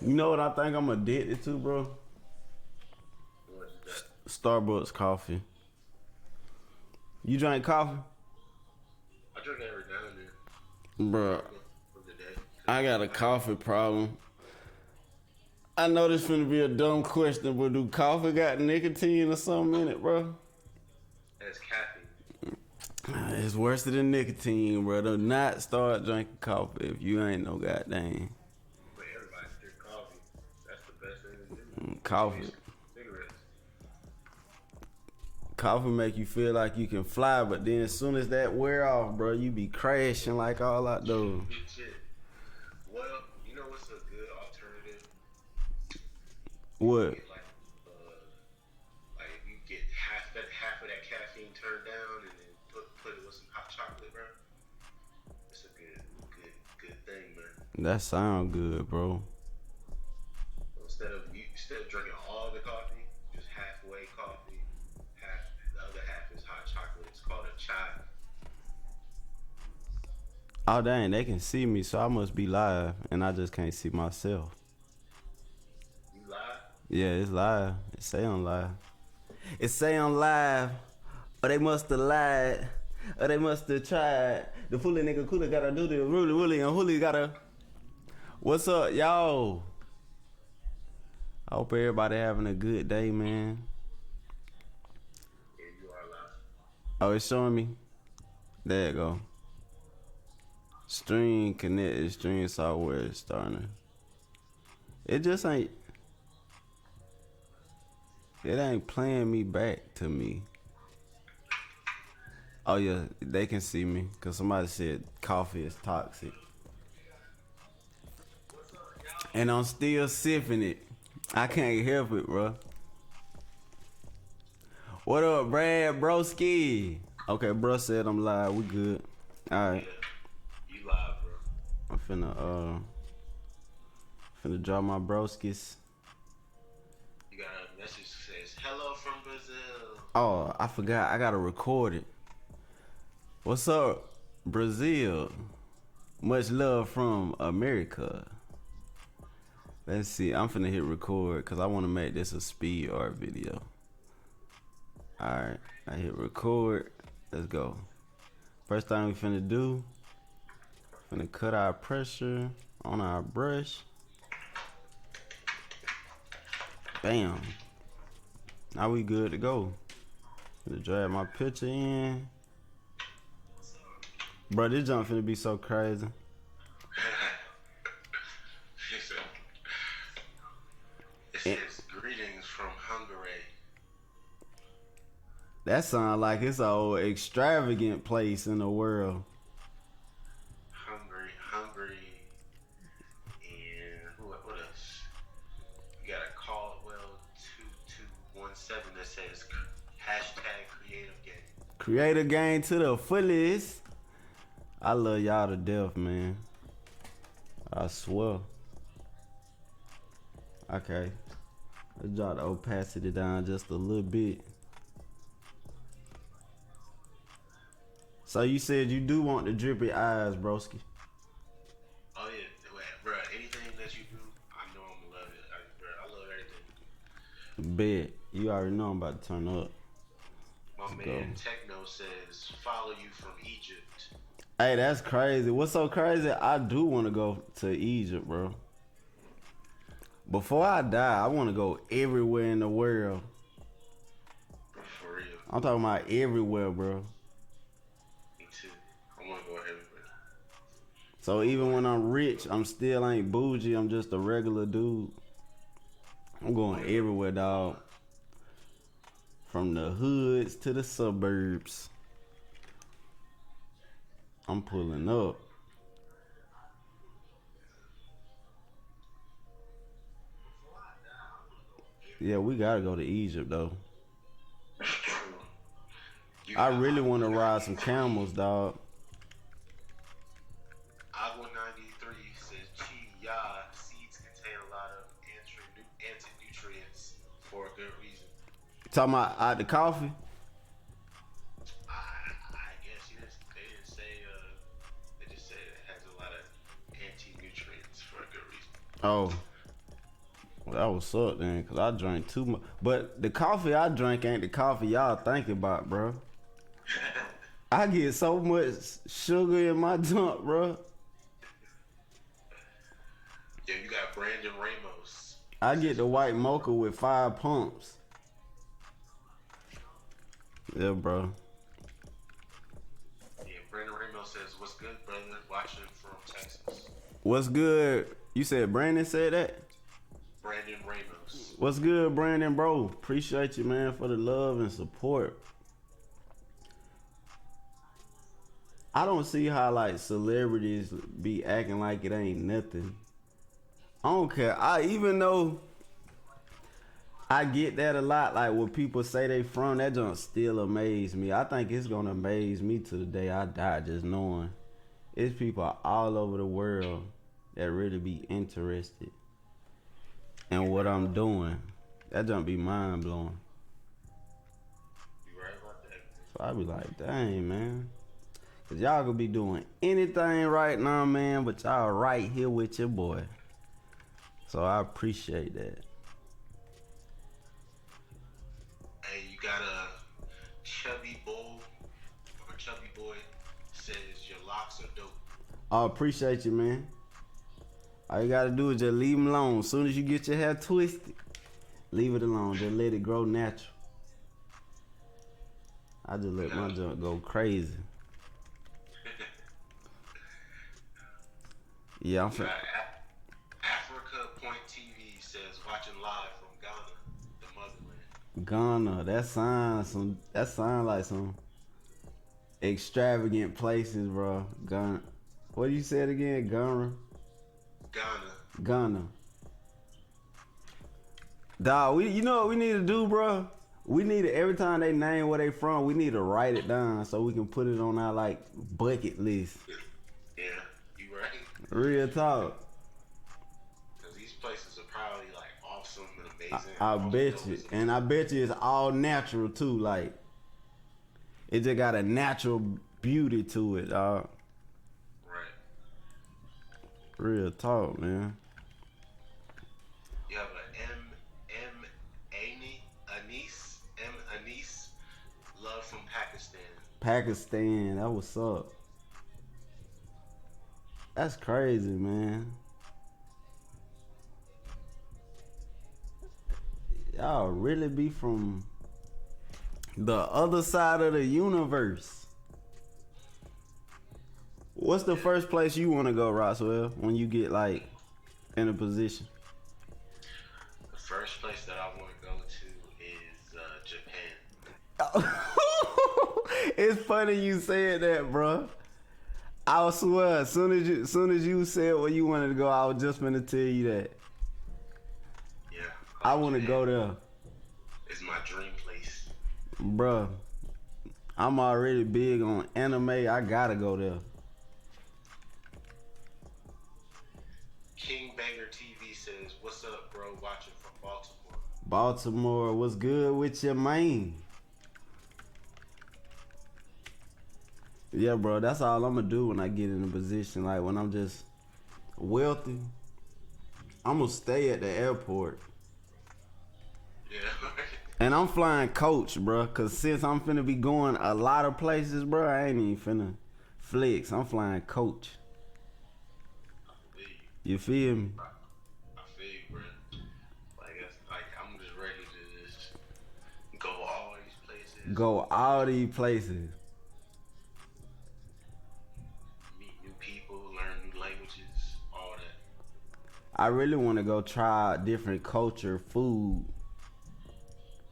You know what I think I'm addicted to, bro? What is that? Starbucks coffee. You drink coffee? I drink that every now and then. Bro, Probably for the day. I got a coffee problem. I know this finna be a dumb question, but do coffee got nicotine or something in it, bro? That's caffeine. It's worse than nicotine, bro. Do not start drinking coffee if you ain't no goddamn But everybody should drink coffee. That's the best thing to do. coffee. Cigarettes. Coffee make you feel like you can fly, but then as soon as that wear off, bro, you be crashing like all out those. Good shit. Well, you know what's a good alternative? What? Get like if you get half of that caffeine turned down and then put it with some hot chocolate, bro. It's a good thing, man. That sound good, bro. Instead of drinking all the coffee, just halfway coffee, the other half is hot chocolate. It's called a chai. Oh dang, they can see me, so I must be live, and I just can't see myself. You lie? Yeah, it's live. It say I'm live. It say I'm live, or they must have lied, or they must have tried. The fully nigga cooler gotta do the really, and Huli gotta. What's up, y'all? I hope everybody having a good day, man. Yeah, you are live. Oh, it's showing me. There you go. Stream connected. Stream software is starting. It just ain't. It ain't playing me back to me. Oh yeah, they can see me because somebody said coffee is toxic, and I'm still sipping it. I can't help it, bro. What up, Brad Broski? Okay, bro said I'm live. We good. All right. Yeah, you live, bro. I'm finna draw my broskis. You got a message that says "Hello from Brazil." Oh, I forgot. I gotta record it. What's up, Brazil? Much love from America. Let's see. I'm finna hit record because I want to make this a speed art video. All right, I hit record. Let's go. First thing we finna do. Finna cut our pressure on our brush. Bam. Now we good to go. Finna drag my picture in. Bro, this jump finna be so crazy. It says greetings from Hungary. That sound like it's a old extravagant place in the world. Hungary, and what else? You got a Caldwell 2217 that says #creative game. Creator game to the fullest. I love y'all to death, man. I swear. Okay. Let's drop the opacity down just a little bit. So you said you do want the drippy eyes, broski. Oh yeah, bro. Anything that you do, I know I'm gonna love it. I love everything you do. Bet. You already know I'm about to turn up. My Let's man go. Techno says follow you from Egypt. Hey, that's crazy. What's so crazy? I do want to go to Egypt, bro. Before I die, I want to go everywhere in the world. For real. I'm talking about everywhere, bro. Me too. I wanna go everywhere. So even when I'm rich, I'm still ain't bougie. I'm just a regular dude. I'm going everywhere, dog. From the hoods to the suburbs. I'm pulling up. Yeah, we gotta go to Egypt though. I really want to ride some camels, dog. Agua 93 says chia seeds contain a lot of anti-nutrients for a good reason. Talking about the coffee. I guess yes. They didn't say. They just said it has a lot of anti-nutrients for a good reason. Oh, That was up then, cause I drank too much. But the coffee I drink ain't the coffee y'all think about, bro. I get so much sugar in my junk, bro. Yeah, you got Brandon Ramos. I get the white mocha with 5 pumps. Yeah, bro. Yeah, Brandon Ramos says, "What's good, brother? Watching from Texas." What's good? You said Brandon said that? Brandon Ramos. What's good, Brandon, bro? Appreciate you, man, for the love and support. I don't see how like celebrities be acting like it ain't nothing. I don't care. Even though I get that a lot, like when people say they from, that don't still amaze me. I think it's gonna amaze me to the day I die, just knowing it's people all over the world that really be interested in what I'm doing. That don't be mind blowing. You right about that. So I be like, dang, man. Cause y'all could be doing anything right now, man, but y'all right here with your boy. So I appreciate that. Hey, you got a chubby bull or chubby boy says your locks are dope. I appreciate you, man. All you gotta do is just leave them alone. As soon as you get your hair twisted, leave it alone. Just let it grow natural. I just let my junk go crazy. Yeah, I'm finna. Africa Point TV says watching live from Ghana, the motherland. Ghana, that sound like some extravagant places, bro. Ghana. What you said again? Ghana. Ghana. Dawg, you know what we need to do, bro? We need to, every time they name where they from, we need to write it down so we can put it on our like bucket list. Yeah, you right. Real talk. Cause these places are probably like awesome and amazing. I bet you. And I bet you it's all natural too. Like, it just got a natural beauty to it, dog. Right. Real talk, man. You have Anise, love from Pakistan. Pakistan, that what's up. That's crazy, man. Y'all really be from the other side of the universe. What's the first place you want to go, Roswell, when you get like in a position? The first place that I want to go to is Japan. It's funny you said that, bro. I swear, as soon as you said where you wanted to go, I was just gonna tell you that. Yeah. I want to go there. It's my dream place. Bruh, I'm already big on anime. I gotta go there. King Banger TV says, "What's up, bro? Watching from Baltimore." Baltimore, what's good with your man? Yeah, bro, that's all I'm gonna do when I get in a position. Like, when I'm just wealthy, I'm gonna stay at the airport. Yeah. And I'm flying coach, bro, cause since I'm finna be going a lot of places, bro, I ain't even finna flex. I'm flying coach. You feel me? I feel you, bro. Like I'm just ready to just go all these places. Go all these places. Meet new people, learn new languages, all that. I really want to go try different culture, food.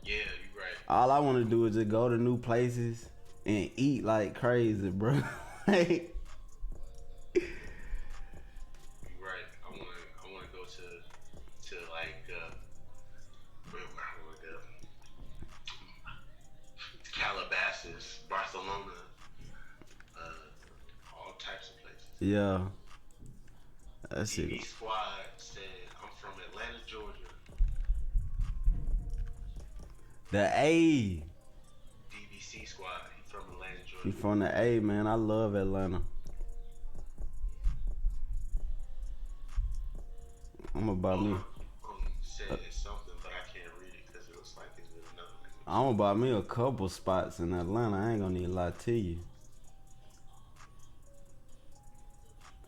Yeah, you right. All I want to do is just go to new places and eat like crazy, bro. Like, I want to go to like where I want to go. Calabasas, Barcelona, all types of places. yeah. That's TV it. Squad said, "I'm from Atlanta, Georgia." The A. DBC Squad, he from Atlanta, You Georgia. from the A, man. I love Atlanta. I'm about me. said something, but I can't read it because it looks like it's in another language. I'm gonna buy me a couple spots in Atlanta. I ain't gonna need to lie to you.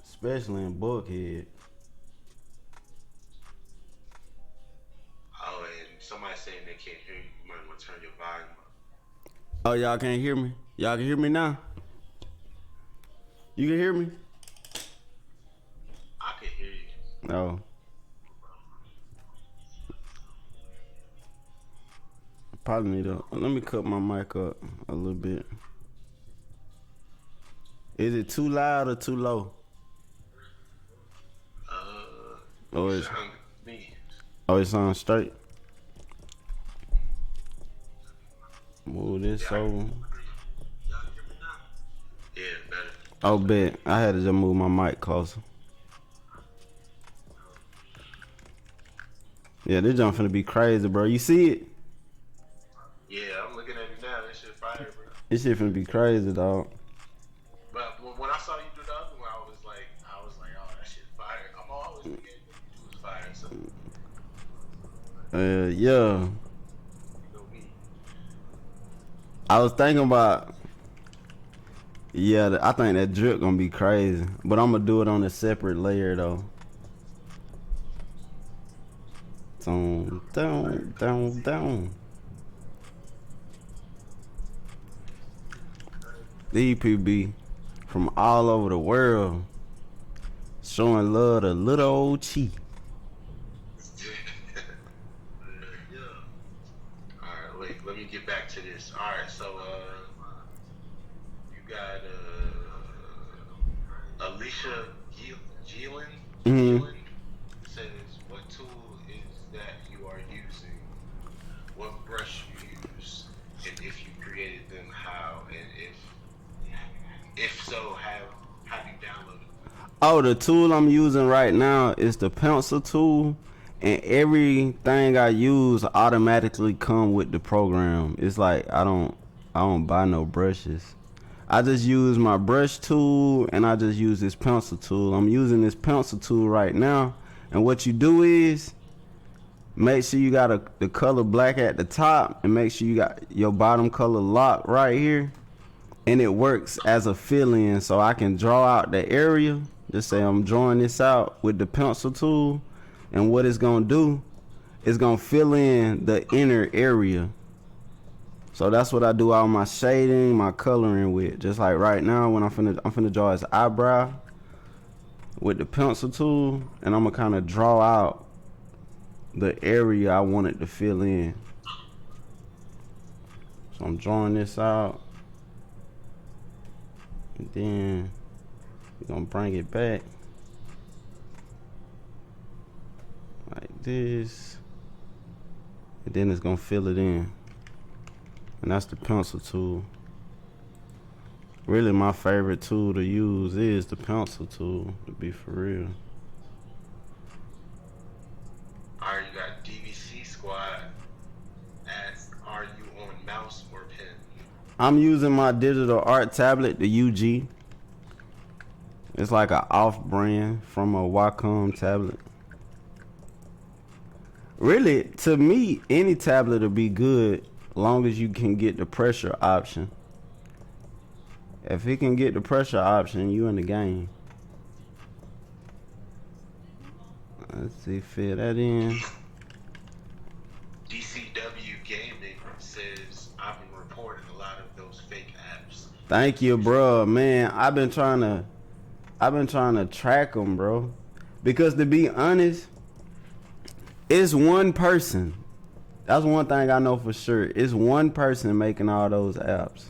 Especially in Buckhead. Oh, and somebody saying they can't hear you. You might want to turn your volume up. Oh, y'all can't hear me? Y'all can hear me now? You can hear me? I can hear you. No. Probably need to. Let me cut my mic up a little bit. Is it too loud or too low? Oh, it's sound me. Oh, it sounds straight. Move this over. Y'all hear me now? Yeah, better. Oh, bet. I had to just move my mic closer. Yeah, this jump finna be crazy, bro. You see it? Yeah, I'm looking at it now. That shit fire, bro. This shit finna be crazy, dog. But when I saw you do the other one, I was like, oh, that shit fire. I'm always looking at what you do is fire. So, Yeah. you know me. I was thinking about. Yeah, I think that drip gonna be crazy, but I'm gonna do it on a separate layer though. Down. These people be from all over the world showing love to little old Chi. Yeah. All right, wait. Let me get back to this. All right, so you got Alicia Geelan. Mm-hmm. Says, what tool is that you are using? What brush you use? And if you created them, how? And if so, have you downloaded them? Oh, the tool I'm using right now is the pencil tool, and everything I use automatically come with the program. It's like I don't buy no brushes. I just use my brush tool and I just use this pencil tool. I'm using this pencil tool right now, and what you do is make sure you got the color black at the top, and make sure you got your bottom color locked right here, and it works as a fill-in, so I can draw out the area. Just say I'm drawing this out with the pencil tool, and what it's gonna do is gonna fill in the inner area. So that's what I do all my shading, my coloring with. Just like right now when I'm finna draw his eyebrow with the pencil tool, and I'm gonna kind of draw out the area I want it to fill in. So I'm drawing this out, and then we're gonna bring it back like this, and then it's gonna fill it in. And that's the pencil tool. Really, my favorite tool to use is the pencil tool, to be for real. Alright, you got DVC Squad. Ask, are you on mouse or pen? I'm using my digital art tablet, the UG. It's like an off-brand from a Wacom tablet. Really, to me, any tablet will be good long as you can get the pressure option. If it can get the pressure option, you in the game. Let's see, fill that in. DCW Gaming says, I've been reporting a lot of those fake apps. Thank you, bro. Man, I've been trying to track them, bro. Because to be honest, it's one person. That's one thing I know for sure. It's one person making all those apps.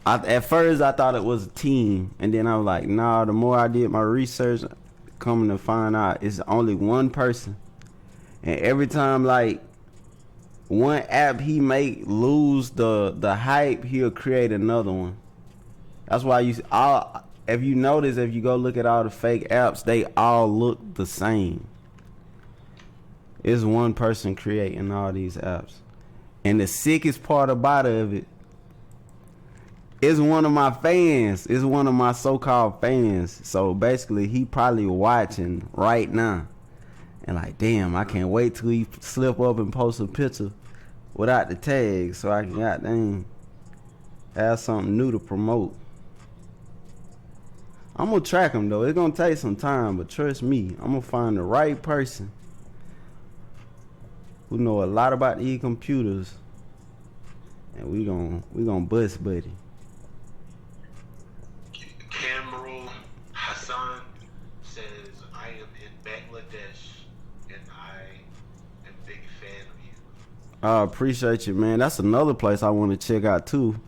At first, I thought it was a team. And then I was like, nah, the more I did my research, coming to find out, it's only one person. And every time, like, one app he make lose the hype, he'll create another one. That's why if you notice, if you go look at all the fake apps, they all look the same. It's one person creating all these apps. And the sickest part about it is one of my fans. It's one of my so-called fans. So basically, he probably watching right now. And like, damn, I can't wait till he slip up and post a picture without the tag so I can goddamn have something new to promote. I'm gonna track him though. It's gonna take some time, but trust me, I'm gonna find the right person who know a lot about these computers, and we gonna bust buddy. Cameron Hassan says, I am in Bangladesh and I am a big fan of you. I appreciate you, man. That's another place I want to check out too.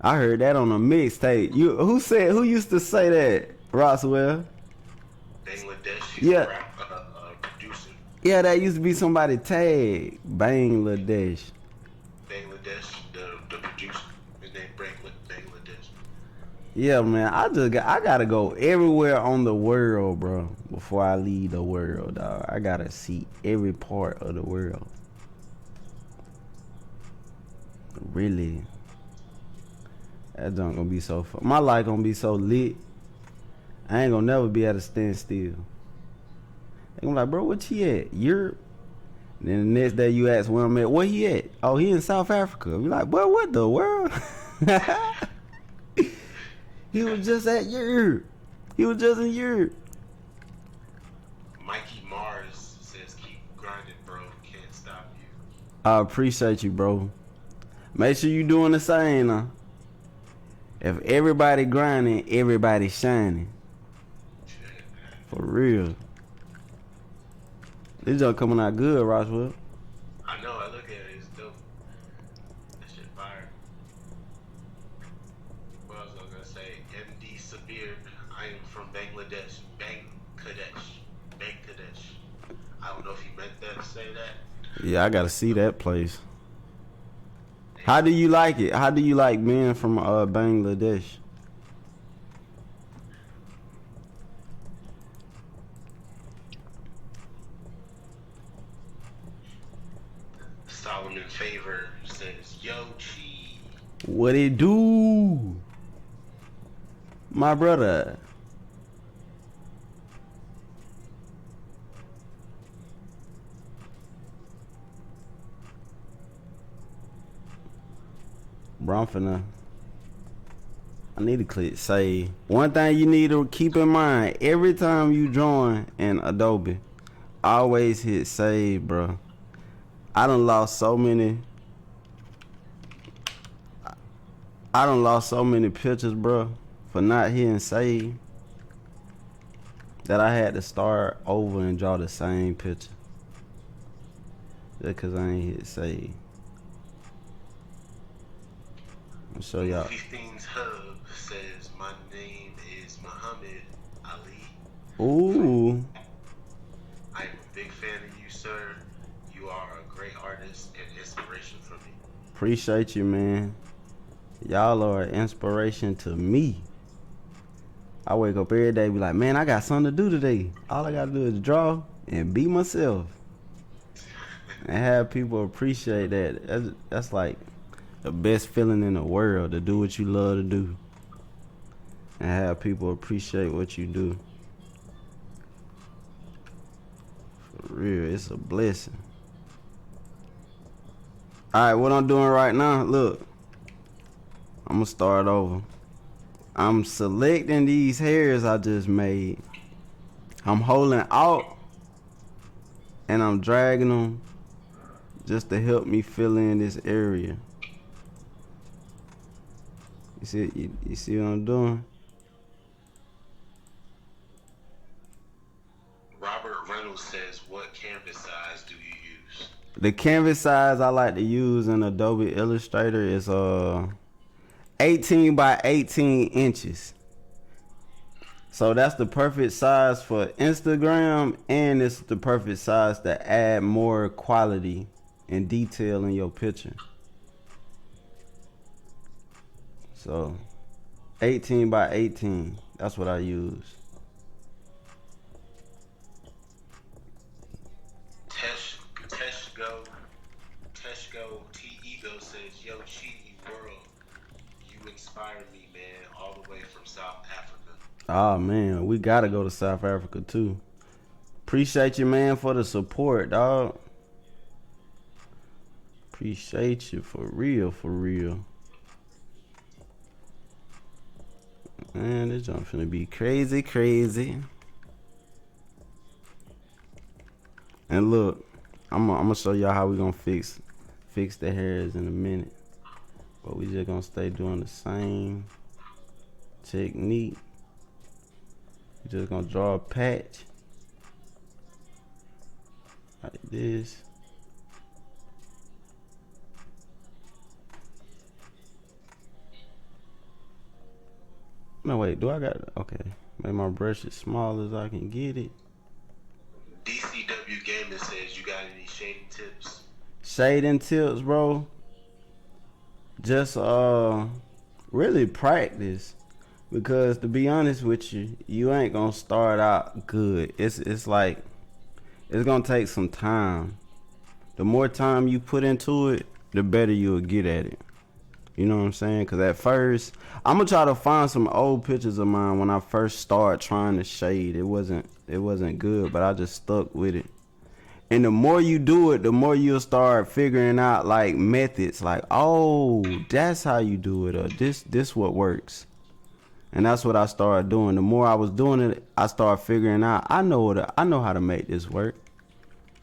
I heard that on a mixtape. Who used to say that? Roswell? Bangladesh, he's Yeah. a producer. Yeah, that used to be somebody tag. Bangladesh. Bangladesh, the producer, his name Bangladesh. Yeah, man. I gotta go everywhere on the world, bro, before I leave the world, dog. I gotta see every part of the world. Really. That junk gonna be so fun. My life gonna be so lit. I ain't gonna never be able to stand still. They gonna be like, bro, what he at? Europe? Then the next day you ask where I'm at. Where he at? Oh, he in South Africa. You like, bro, what the world? He was just at Europe. He was just in Europe. Mikey Mars says, keep grinding, bro. Can't stop you. I appreciate you, bro. Make sure you doing the same, huh? If everybody grinding, everybody shining. For real. This junk coming out good, Roswell. I know, I look at it, it's dope. That shit fire. What else was I gonna say? MD Sabir, I am from Bangladesh. Bangladesh. I don't know if he meant that to say that. Yeah, I gotta see that place. How do you like it? How do you like being from Bangladesh? Solomon Favor says, Yo, Chi. What it do? My brother. Bro, I'm finna. I need to click save. One thing you need to keep in mind, every time you join in Adobe, always hit save, bro. I done lost so many pictures, bro, for not hitting save, that I had to start over and draw the same picture. Just cause I ain't hit save. I'll show y'all. 15's Hub says, my name is Muhammad Ali. Ooh. I am a big fan of you, sir. You are a great artist and inspiration for me. Appreciate you, man. Y'all are an inspiration to me. I wake up every day, be like, man, I got something to do today. All I gotta do is draw and be myself. And have people appreciate that. That's like the best feeling in the world, to do what you love to do. And have people appreciate what you do. For real, it's a blessing. Alright, what I'm doing right now, look. I'm gonna start over. I'm selecting these hairs I just made. I'm holding out and I'm dragging them just to help me fill in this area. You see what I'm doing? Robert Reynolds says, what canvas size do you use? The canvas size I like to use in Adobe Illustrator is 18 by 18 inches. So that's the perfect size for Instagram, and it's the perfect size to add more quality and detail in your picture. So 18 by 18, that's what I use. Teshgo T-Ego says, Yo, Chi World, you inspire me, man, all the way from South Africa. Oh man, we gotta go to South Africa too. Appreciate you, man, for the support, dog. Appreciate you for real, for real. Man, this jump finna be crazy, crazy. And look, I'm gonna show y'all how we gonna fix the hairs in a minute. But we just gonna stay doing the same technique. We just gonna draw a patch like this. No, wait, do I got, okay. Make my brush as small as I can get it. DCW Gaming says, you got any shading tips? Shading tips, bro. Just really practice. Because to be honest with you, you ain't gonna start out good. It's like, it's gonna take some time. The more time you put into it, the better you'll get at it. You know what I'm saying? Because at first, I'm gonna try to find some old pictures of mine when I first started trying to shade. It wasn't good, but I just stuck with it. And the more you do it, the more you'll start figuring out like methods, like, oh, that's how you do it, or this what works. And that's what I started doing. The more I was doing it, I started figuring out I know how to make this work.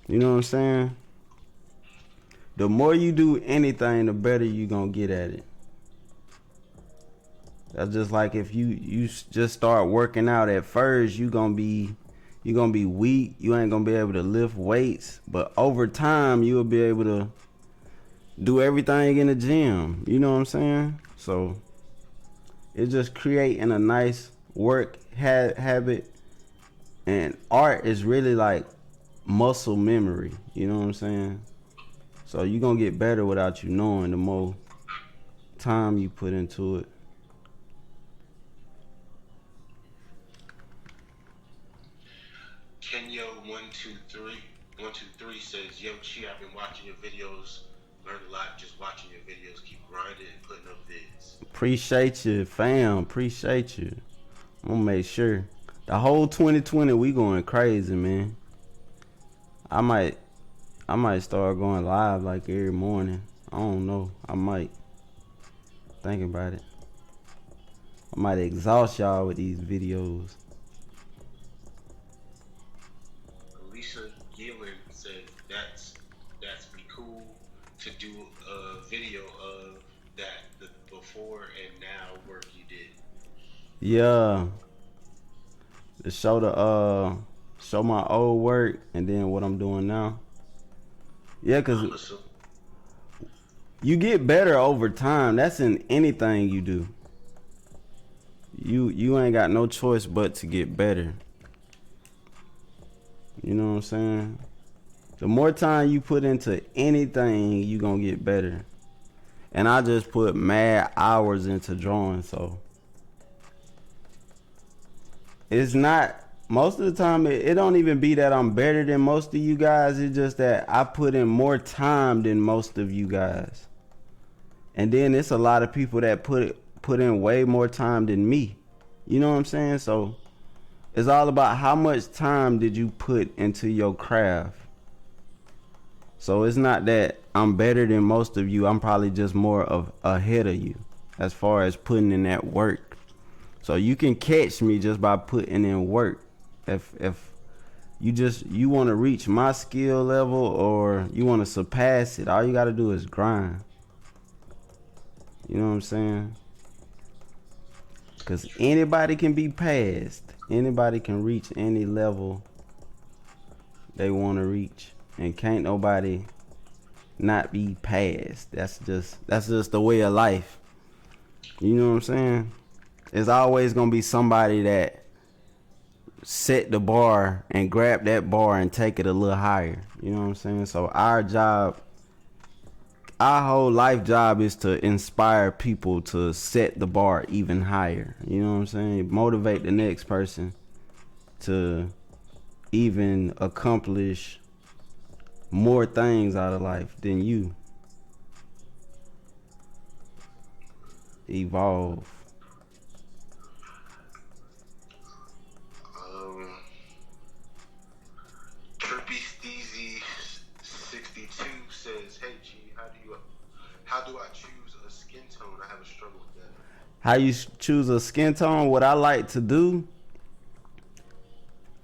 You know what I'm saying? The more you do anything, the better you gonna get at it. That's just like if you just start working out at first, you gonna be weak. You ain't gonna be able to lift weights. But over time, you'll be able to do everything in the gym. You know what I'm saying? So it's just creating a nice work habit. And art is really like muscle memory. You know what I'm saying? So you're going to get better without you knowing the more time you put into it. Kenyo123 says, yo, Chi, I've been watching your videos. Learned a lot just watching your videos. Keep grinding and putting up vids. Appreciate you, fam. Appreciate you. I'm going to make sure. The whole 2020, we going crazy, man. I might start going live like every morning. I don't know. I might. Think about it. I might exhaust y'all with these videos. Alicia Gillen said that's be cool to do a video of the before and now work you did. Yeah. To show my old work and then what I'm doing now. Yeah, cause you get better over time. That's in anything you do. You ain't got no choice but to get better. You know what I'm saying? The more time you put into anything, you gonna get better. And I just put mad hours into drawing, so it's not, most of the time it don't even be that I'm better than most of you guys. It's just that I put in more time than most of you guys. And then it's a lot of people that put in way more time than me. You know what I'm saying? So it's all about how much time did you put into your craft. So it's not that I'm better than most of you. I'm probably just more of ahead of you as far as putting in that work. So you can catch me just by putting in work. If you want to reach my skill level or you want to surpass it, all you got to do is grind. You know what I'm saying? Because anybody can be passed. Anybody can reach any level they want to reach. And can't nobody not be passed. That's just the way of life. You know what I'm saying? There's always going to be somebody that set the bar and grab that bar and take it a little higher. You know what I'm saying? So our whole life job is to inspire people to set the bar even higher. You know what I'm saying? Motivate the next person to even accomplish more things out of life than you. Evolve. do I choose a skin tone? I have a struggle with that. How you choose a skin tone? What I like to do,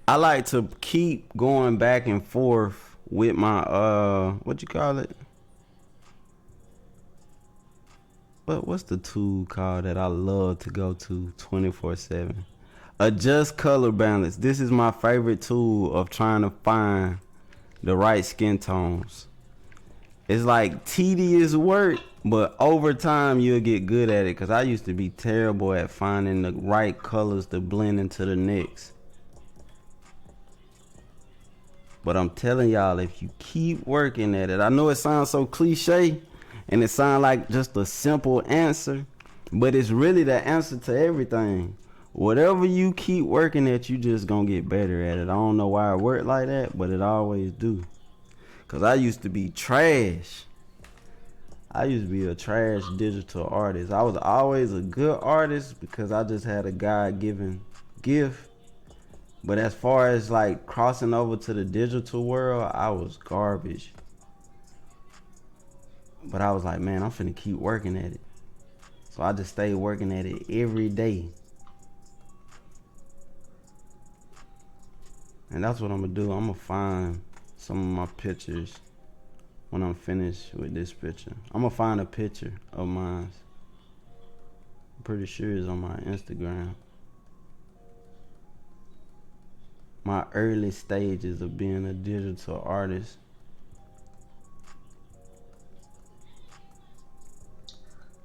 I like to keep going back and forth with my what you call it? What's the tool called that I love to go to 24/7? Adjust color balance. This is my favorite tool of trying to find the right skin tones. It's like tedious work, but over time you'll get good at it. Cause I used to be terrible at finding the right colors to blend into the next. But I'm telling y'all, if you keep working at it, I know it sounds so cliche and it sounds like just a simple answer, but it's really the answer to everything. Whatever you keep working at, you just gonna get better at it. I don't know why it worked like that, but it always do. Cause I used to be trash. I used to be a trash digital artist. I was always a good artist because I just had a God-given gift. But as far as like crossing over to the digital world, I was garbage. But I was like, man, I'm finna keep working at it. So I just stayed working at it every day. And that's what I'm gonna do. I'm gonna find some of my pictures when I'm finished with this picture. I'm gonna find a picture of mine. I'm pretty sure it's on my Instagram. My early stages of being a digital artist.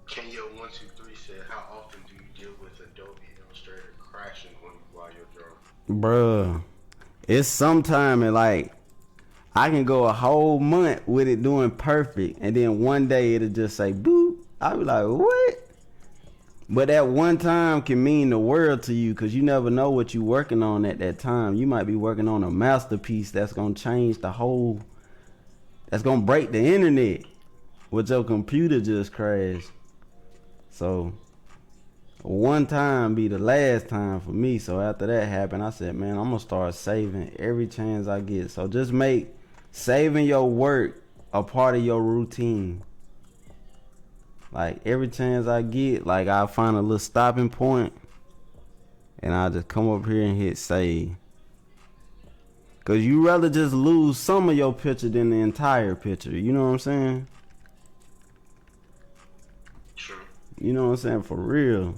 Kenya123 said, how often do you deal with Adobe Illustrator crashing on you while you're drawing? Bruh, it's sometime in like I can go a whole month with it doing perfect, and then one day it'll just say boop. I'll be like, what? But that one time can mean the world to you, because you never know what you're working on at that time. You might be working on a masterpiece that's going to change the whole, that's going to break the internet, but your computer just crashed. So one time be the last time for me. So after that happened, I said, man, I'm going to start saving every chance I get. So just make saving your work a part of your routine. Like every chance I get, like I'll find a little stopping point and I'll just come up here and hit save. Cause you rather just lose some of your picture than the entire picture. You know what I'm saying? True. You know what I'm saying? For real.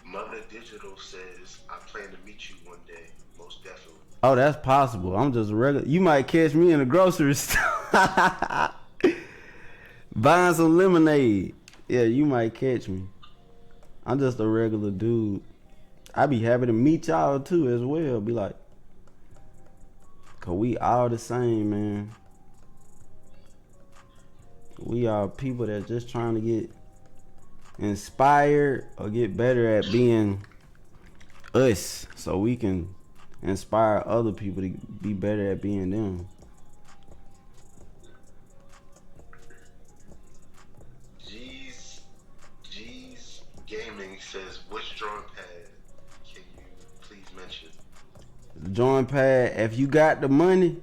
Mother Digital says, I plan to meet you one day. Most definitely. Oh, that's possible. I'm just regular. You might catch me in the grocery store. Buying some lemonade. Yeah, you might catch me. I'm just a regular dude. I be happy to meet y'all too as well. Be like, cause we all the same, man. We are people that just trying to get inspired or get better at being us, so we can inspire other people to be better at being them. G's Gaming says, which drawing pad can you please mention? Drawing pad, if you got the money,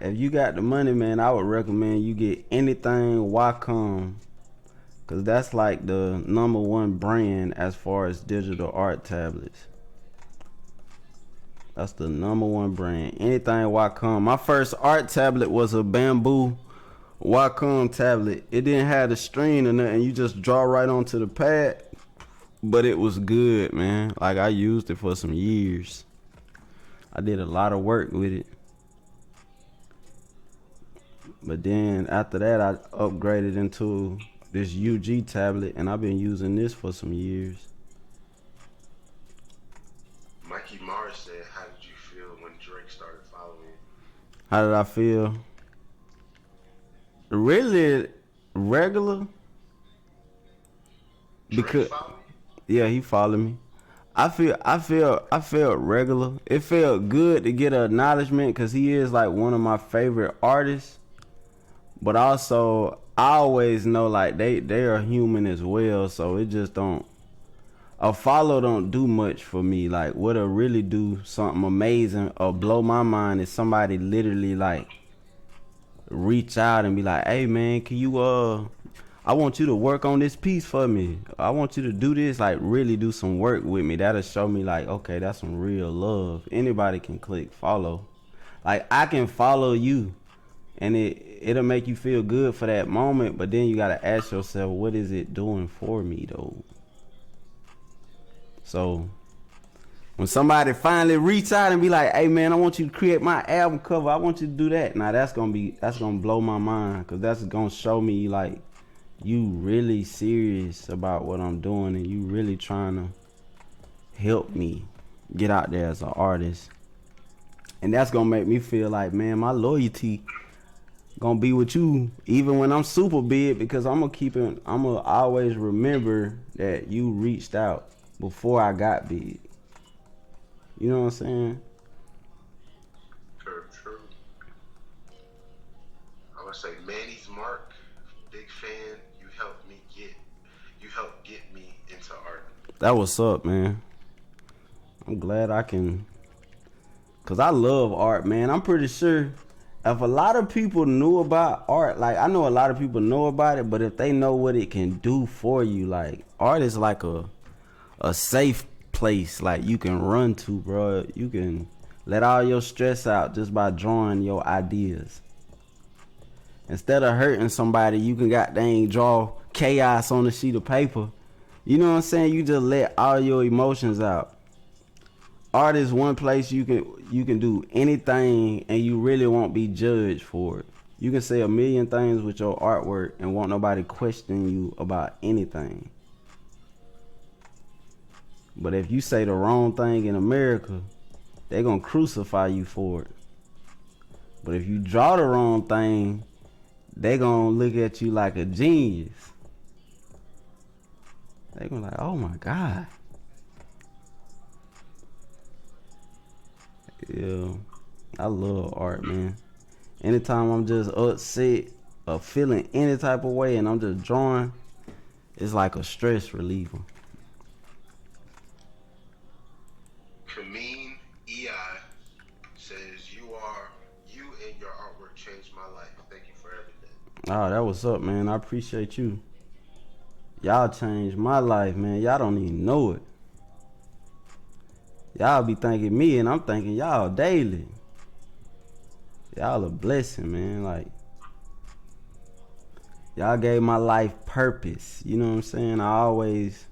man, I would recommend you get anything Wacom, cause that's like the #1 brand as far as digital art tablets. That's the #1 brand. Anything Wacom. My first art tablet was a bamboo Wacom tablet. It didn't have the screen or nothing. You just draw right onto the pad. But it was good, man. Like I used it for some years. I did a lot of work with it. But then after that, I upgraded into this UG tablet, and I've been using this for some years. Mikey Mars said, how did you feel when Drake started following you? How did I feel? Really regular. Because yeah, he followed me. I felt regular. It felt good to get an acknowledgement because he is like one of my favorite artists. But also, I always know like they are human as well. So it just don't. A follow don't do much for me. Like what'll really do something amazing or blow my mind is somebody literally like reach out and be like, hey man, can you I want you to work on this piece for me. I want you to do this, like really do some work with me. That'll show me like, okay, that's some real love. Anybody can click follow. Like I can follow you and it'll make you feel good for that moment, but then you gotta ask yourself, what is it doing for me though? So when somebody finally reach out and be like, hey man, I want you to create my album cover, I want you to do that. Now that's gonna blow my mind, cause that's gonna show me like you really serious about what I'm doing and you really trying to help me get out there as an artist. And that's gonna make me feel like, man, my loyalty gonna be with you even when I'm super big, because I'm gonna always remember that you reached out before I got big. You know what I'm saying? True. I would say Manny's Mark, big fan. You helped get me into art. That what's up, man. I'm glad I can, cause I love art, man. I'm pretty sure if a lot of people knew about art, like I know a lot of people know about it, but if they know what it can do for you, like art is like a safe place, like you can run to, bro. You can let all your stress out just by drawing your ideas. Instead of hurting somebody, you can goddamn draw chaos on a sheet of paper. You know what I'm saying? You just let all your emotions out. Art is one place you can do anything and you really won't be judged for it. You can say a million things with your artwork and won't nobody question you about anything. But if you say the wrong thing in America, they gonna crucify you for it. But if you draw the wrong thing, they gonna look at you like a genius. They gonna like, oh my God. Yeah, I love art, man. Anytime I'm just upset or feeling any type of way and I'm just drawing, it's like a stress reliever. Kameen EI says you and your artwork changed my life. Thank you for everything. Oh, that was up, man. I appreciate you. Y'all changed my life, man. Y'all don't even know it. Y'all be thanking me and I'm thanking y'all daily. Y'all a blessing, man. Like, y'all gave my life purpose. You know what I'm saying? I always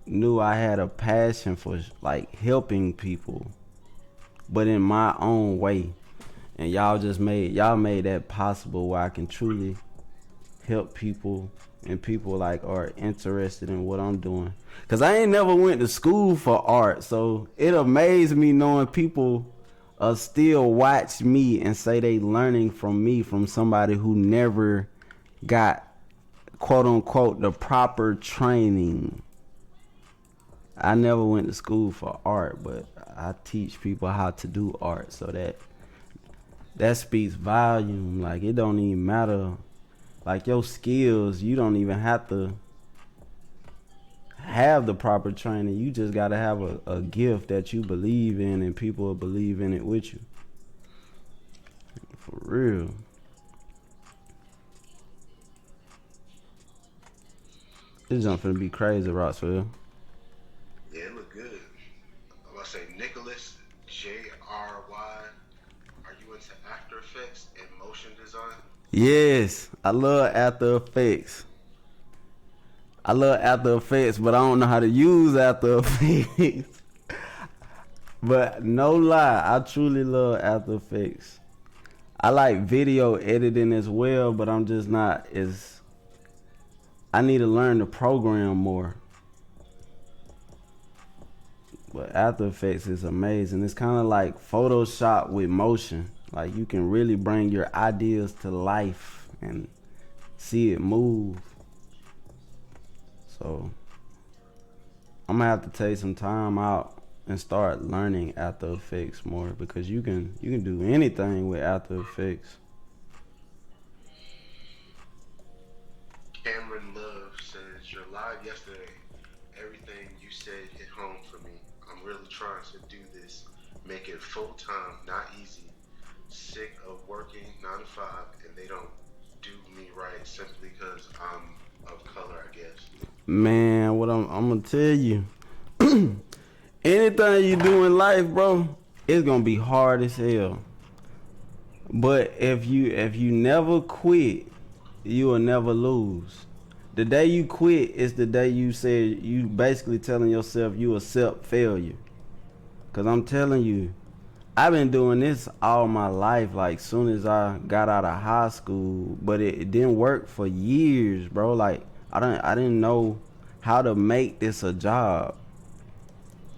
knew I had a passion for like helping people, but in my own way. And y'all made that possible where I can truly help people and people like are interested in what I'm doing. Cause I ain't never went to school for art, so it amazed me knowing people still watch me and say they learning from me, from somebody who never got quote unquote the proper training. I never went to school for art, but I teach people how to do art, so that speaks volume. Like it don't even matter. Like your skills, you don't even have to have the proper training. You just gotta have a gift that you believe in and people will believe in it with you. For real. This jump finna be crazy, Rocksville. Yeah, it look good. I'm gonna say Nicholas JRY. Are you into After Effects and motion design? Yes, I love After Effects. I love After Effects, but I don't know how to use After Effects. But no lie, I truly love After Effects. I like video editing as well, but I'm just not as... I need to learn the program more. But After Effects is amazing. It's kind of like Photoshop with motion. Like you can really bring your ideas to life and see it move. So I'm gonna have to take some time out and start learning After Effects more, because you can do anything with After Effects. Cameron Love says your live yesterday. Everything you said hit home for me. I'm really trying to do this. Make it full time, not easy. sick of working 9 to 5 and they don't do me right simply because I'm of color, I guess. Man, what I'm gonna tell you, anything you do in life, bro, it's gonna be hard as hell. But if you never quit, you will never lose. The day you quit is the day you said you basically telling yourself you accept failure. Cause I'm telling you, I've been doing this all my life. Like soon as I got out of high school, but it didn't work for years, bro. Like I didn't know how to make this a job,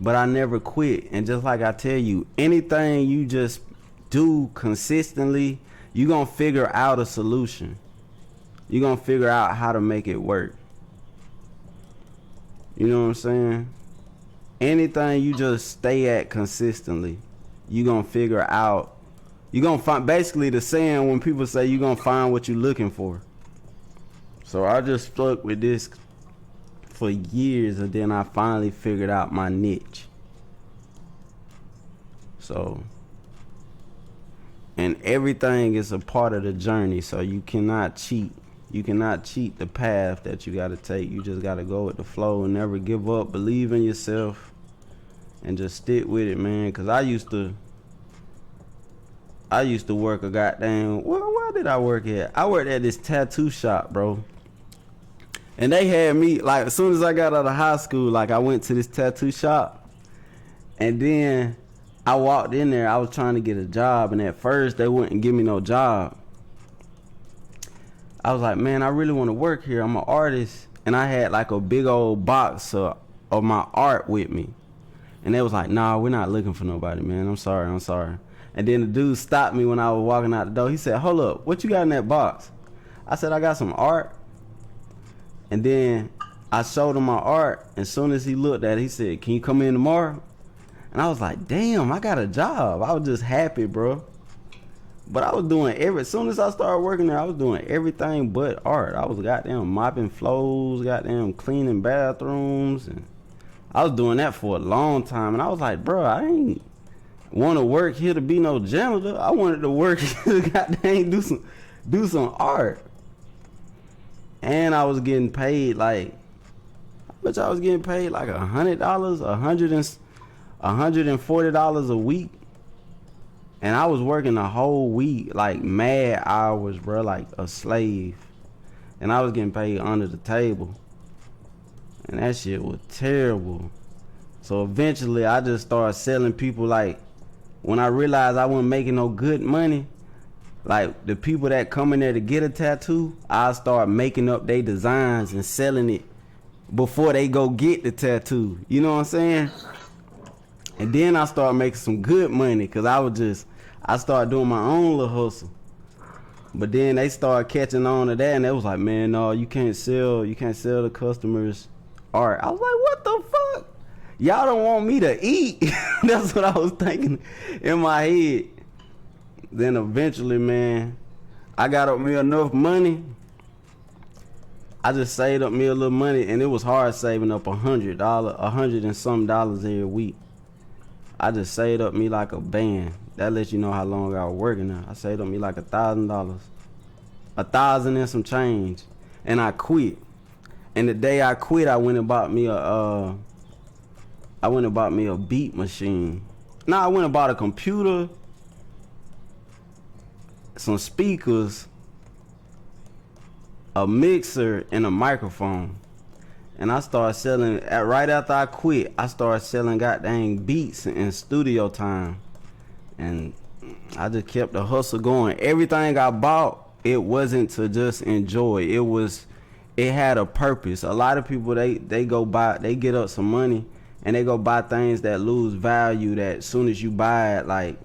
but I never quit. And just like I tell you, anything you just do consistently, you gonna figure out a solution. You gonna figure out how to make it work. You know what I'm saying? Anything you just stay at consistently, you gonna figure out. You gonna find, basically the saying when people say you gonna find what you're looking for. So I just stuck with this for years, and then I finally figured out my niche. So, and everything is a part of the journey, so you cannot cheat. You cannot cheat the path that you gotta take. You just gotta go with the flow and never give up. Believe in yourself and just stick with it, man. Cause I used to work a goddamn, where did I work at? I worked at this tattoo shop, bro. And they had me, like, as soon as I got out of high school, like, I went to this tattoo shop. And then I walked in there, I was trying to get a job. And at first, they wouldn't give me no job. I was like, man, I really want to work here. I'm an artist. And I had, like, a big old box of my art with me. And they was like, nah, we're not looking for nobody, man. I'm sorry. And then the dude stopped me when I was walking out the door. He said, hold up, what you got in that box? I said, I got some art. And then I showed him my art. And as soon as he looked at it, he said, can you come in tomorrow? And I was like, damn, I got a job. I was just happy, bro. But I was doing as soon as I started working there, I was doing everything but art. I was goddamn mopping floors, goddamn cleaning bathrooms. And I was doing that for a long time. And I was like, bro, I ain't want to work here to be no janitor. I wanted to work here to goddamn do some art. And I was getting paid like, how much I was getting paid? Like $100, $140 a week. And I was working the whole week, like mad hours, bro, like a slave. And I was getting paid under the table. And that shit was terrible. So eventually I just started selling people, like, when I realized I wasn't making no good money, like the people that come in there to get a tattoo, I start making up their designs and selling it before they go get the tattoo. You know what I'm saying? And then I started making some good money because I started doing my own little hustle. But then they started catching on to that, and they was like, man, no, you can't sell the customers art. I was like, what the fuck? Y'all don't want me to eat. That's what I was thinking in my head. Then eventually, man, I got up me enough money. I just saved up me a little money, and it was hard saving up $100 and some dollars every week. I just saved up me like a band. That lets you know how long I was working there. I saved up me like $1,000, $1,000 and some change, and I quit. And the day I quit, I went and bought me a beat machine. I went and bought a computer, some speakers, a mixer, and a microphone. And I started selling, right after I quit, I started selling goddamn beats in studio time. And I just kept the hustle going. Everything I bought, it wasn't to just enjoy. It had a purpose. A lot of people, they get up some money and they go buy things that lose value, that as soon as you buy it, like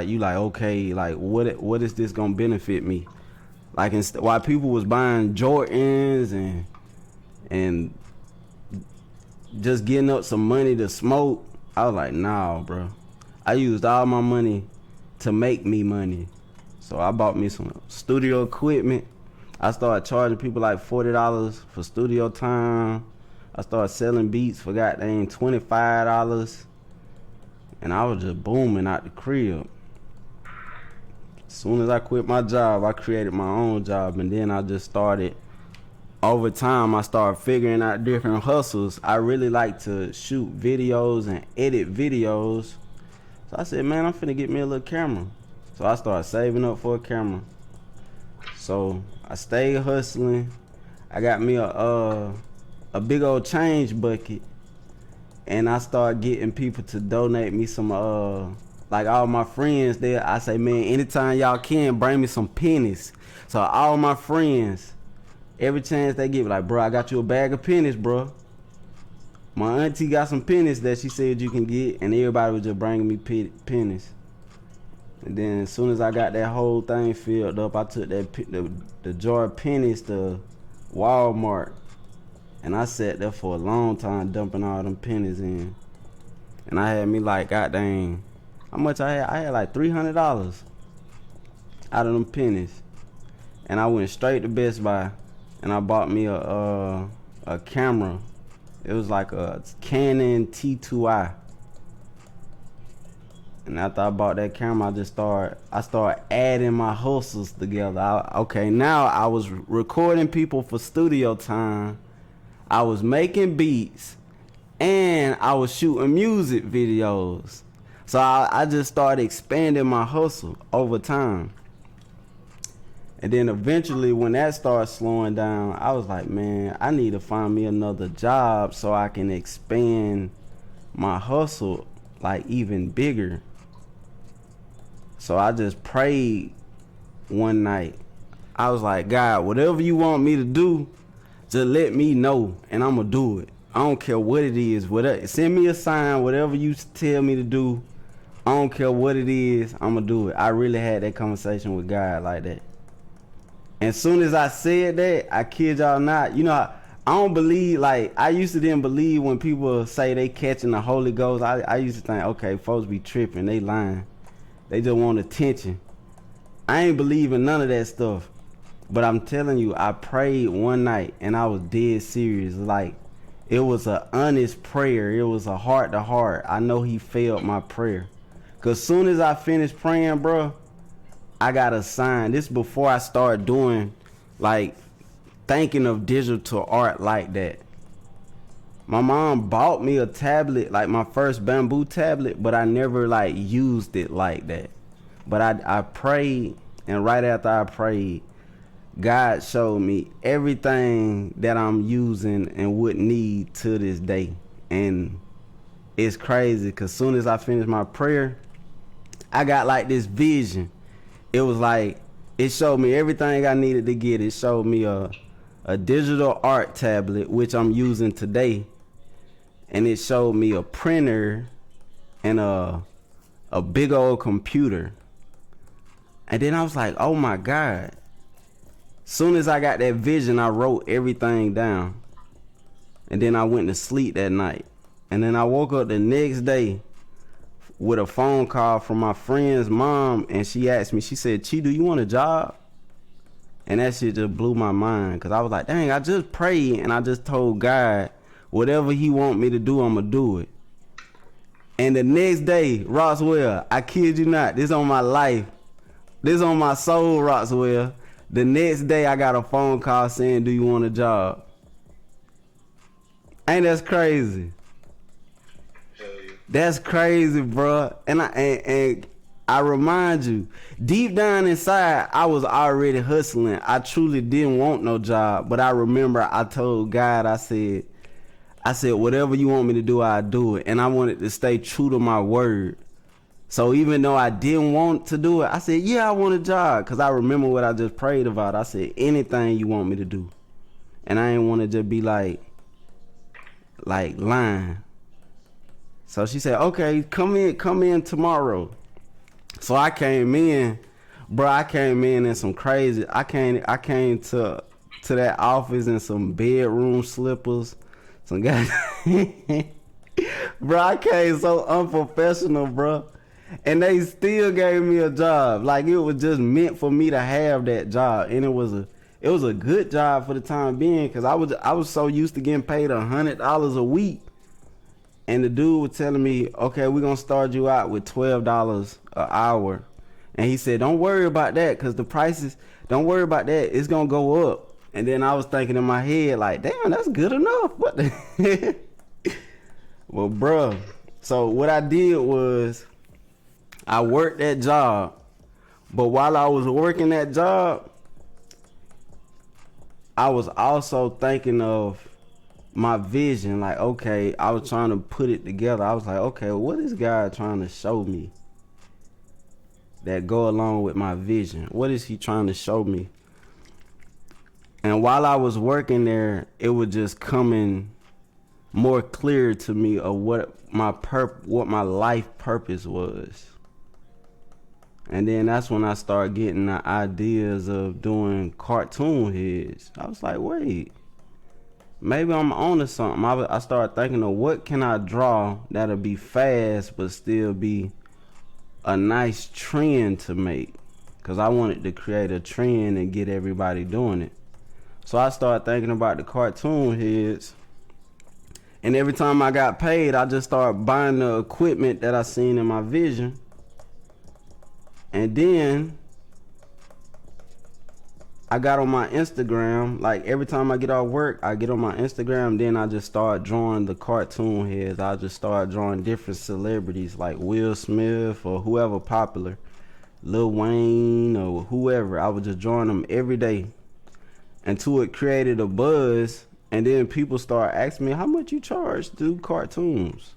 you like, okay, like what is this gonna benefit me? Like while people was buying Jordans and just getting up some money to smoke, I was like, nah, bro. I used all my money to make me money. So I bought me some studio equipment. I started charging people like $40 for studio time. I started selling beats for goddamn $25. And I was just booming out the crib. Soon as I quit my job, I created my own job, and then I just started. Over time, I started figuring out different hustles. I really like to shoot videos and edit videos. So I said, man, I'm finna get me a little camera. So I started saving up for a camera. So I stayed hustling. I got me a big old change bucket, and I started getting people to donate me some like all my friends there. I say, man, anytime y'all can, bring me some pennies. So all my friends, every chance they give, like, bro, I got you a bag of pennies, bro. My auntie got some pennies that she said you can get, and everybody was just bringing me pennies. And then as soon as I got that whole thing filled up, I took the jar of pennies to Walmart, and I sat there for a long time dumping all them pennies in. And I had me like, god dang, how much I had? I had like $300 out of them pennies. And I went straight to Best Buy, and I bought me a camera. It was like a Canon T2i. And after I bought that camera, I started adding my hustles together. Okay, now I was recording people for studio time. I was making beats, and I was shooting music videos. So I just started expanding my hustle over time. And then eventually, when that started slowing down, I was like, man, I need to find me another job so I can expand my hustle like even bigger. So I just prayed one night. I was like, God, whatever you want me to do, just let me know, and I'm gonna do it. I don't care what it is. Whatever, send me a sign, whatever you tell me to do. I don't care what it is, I'm gonna do it. I really had that conversation with God like that. And soon as I said that, I kid y'all not, you know, I don't believe, like, I used to didn't believe when people say they catching the Holy Ghost. I used to think, okay, folks be tripping, they lying. They just want attention. I ain't believing none of that stuff. But I'm telling you, I prayed one night, and I was dead serious. Like, it was an honest prayer. It was a heart to heart. I know he felt my prayer. Because soon as I finished praying, bro, I got a sign. This before I started doing, like, thinking of digital art like that. My mom bought me a tablet, like my first bamboo tablet, but I never, like, used it like that. But I prayed, and right after I prayed, God showed me everything that I'm using and would need to this day. And it's crazy, because soon as I finished my prayer, I got like this vision. It was like, it showed me everything I needed to get. It showed me a digital art tablet, which I'm using today. And it showed me a printer and a big old computer. And then I was like, oh my God. Soon as I got that vision, I wrote everything down. And then I went to sleep that night. And then I woke up the next day with a phone call from my friend's mom, and she asked me, she said, Chi, do you want a job? And that shit just blew my mind, because I was like, dang, I just prayed and I just told God, whatever he want me to do, I'm going to do it. And the next day, Roswell, I kid you not, this on my life, this on my soul, Roswell. The next day, I got a phone call saying, do you want a job? Ain't that crazy? That's crazy, bro. And I remind you, deep down inside, I was already hustling. I truly didn't want no job. But I remember I told God, I said, whatever you want me to do, I'll do it. And I wanted to stay true to my word. So even though I didn't want to do it, I said, yeah, I want a job. Because I remember what I just prayed about. I said, anything you want me to do. And I didn't want to just be like lying. So she said, okay, come in tomorrow. So I came in, bro. I came in some crazy. I came to that office in some bedroom slippers, some guys. Bro, I came so unprofessional, bro. And they still gave me a job. Like, it was just meant for me to have that job, and it was a good job for the time being, because I was so used to getting paid $100 a week. And the dude was telling me, okay, we're going to start you out with $12 an hour. And he said, don't worry about that, because the prices, don't worry about that. It's going to go up. And then I was thinking in my head, like, damn, that's good enough. What the Well, bruh, so what I did was I worked that job. But while I was working that job, I was also thinking of my vision. Like, okay, I was trying to put it together. I was like, okay, what is God trying to show me that go along with my vision? What is he trying to show me? And while I was working there, it was just coming more clear to me of what my life purpose was. And then that's when I started getting the ideas of doing cartoon heads. I was like, wait, maybe I'm onto something. I started thinking of what can I draw that'll be fast but still be a nice trend to make. Because I wanted to create a trend and get everybody doing it. So I started thinking about the cartoon heads. And every time I got paid, I just started buying the equipment that I seen in my vision. And then I got on my Instagram. Like every time I get off work, I get on my Instagram. Then I just start drawing the cartoon heads. I just start drawing different celebrities like Will Smith or whoever popular, Lil Wayne or whoever. I was just drawing them every day until it created a buzz. And then people start asking me, how much you charge to do cartoons?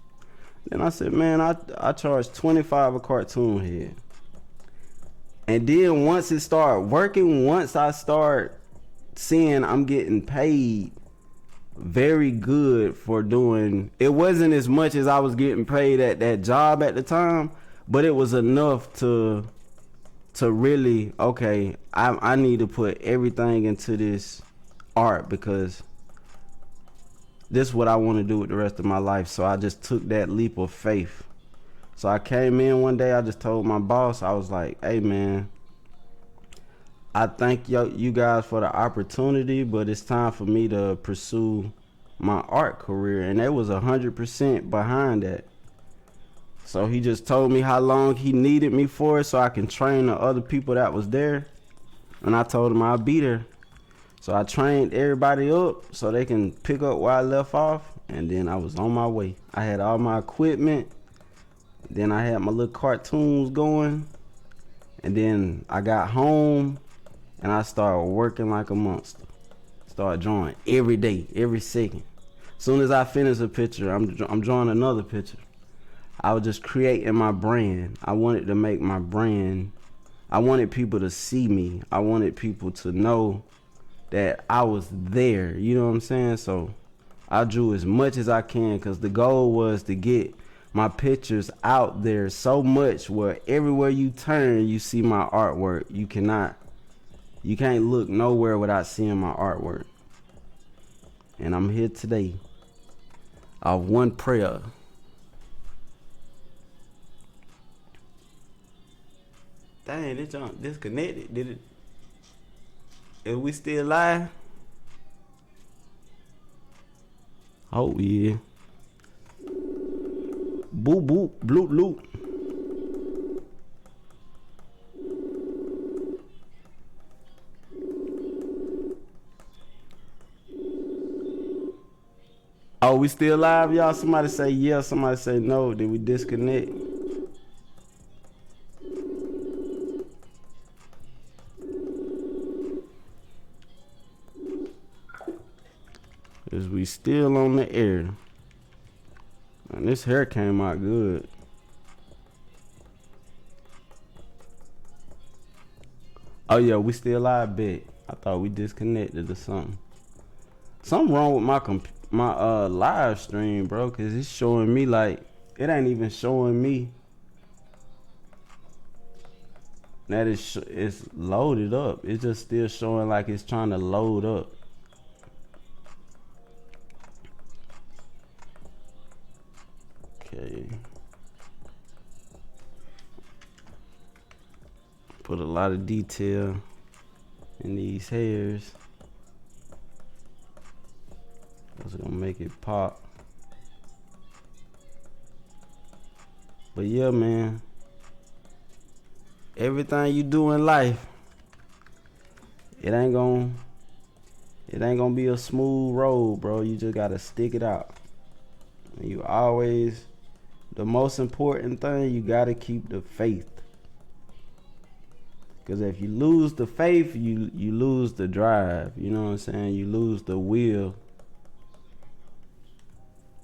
Then I said, man, I charge $25 a cartoon head. And then once it started working, once I start seeing I'm getting paid very good for doing, it wasn't as much as I was getting paid at that job at the time, but it was enough to really, okay, I need to put everything into this art because this is what I want to do with the rest of my life. So I just took that leap of faith. So I came in one day, I just told my boss, I was like, hey man, I thank you guys for the opportunity, but it's time for me to pursue my art career. And they was 100% behind that. So he just told me how long he needed me for so I can train the other people that was there. And I told him I'd be there. So I trained everybody up so they can pick up where I left off. And then I was on my way. I had all my equipment. Then I had my little cartoons going. And then I got home and I started working like a monster. Started drawing every day, every second. Soon as I finish a picture, I'm drawing another picture. I was just creating my brand. I wanted to make my brand. I wanted people to see me. I wanted people to know that I was there. You know what I'm saying? So I drew as much as I can because the goal was to get my pictures out there so much where everywhere you turn, you see my artwork. You can't look nowhere without seeing my artwork. And I'm here today. Of one prayer. Dang, this junk disconnected. Did it? Is we still live? Oh yeah. Boop boop bloop loop. Oh, we still live, y'all? Somebody say yeah, somebody say no. Did we disconnect? Is we still on the air? And this hair came out good. Oh yeah, we still live, bet. I thought we disconnected or something. Something wrong with my live stream, bro, cause it's showing me like it ain't even showing me that it's loaded up. It's just still showing like it's trying to load up. Okay. Put a lot of detail in these hairs. That's gonna make it pop. But yeah, man. everything you do in life, it ain't gonna be a smooth road, bro. You just gotta stick it out. And you always, the most important thing, you gotta keep the faith. Cause if you lose the faith, you lose the drive. You know what I'm saying? You lose the will.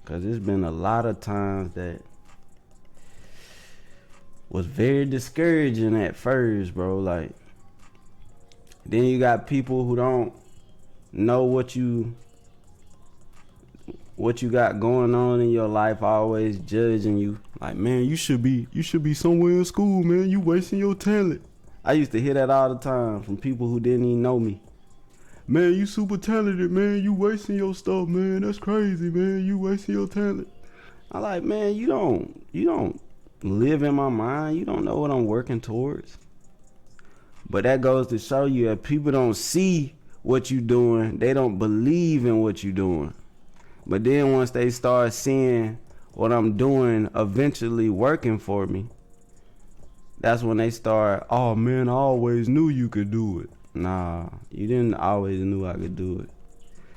Cause it's been a lot of times that was very discouraging at first, bro. Like, then you got people who don't know what you got going on in your life, always judging you. Like, man, you should be somewhere in school, man. You wasting your talent. I used to hear that all the time from people who didn't even know me. Man, you super talented, man. You wasting your stuff, man. That's crazy, man. You wasting your talent. I'm like, man, you don't live in my mind. You don't know what I'm working towards. But that goes to show you, if people don't see what you doing, they don't believe in what you doing. But then once they start seeing what I'm doing eventually working for me, that's when they start, oh man, I always knew you could do it. Nah, you didn't always knew I could do it.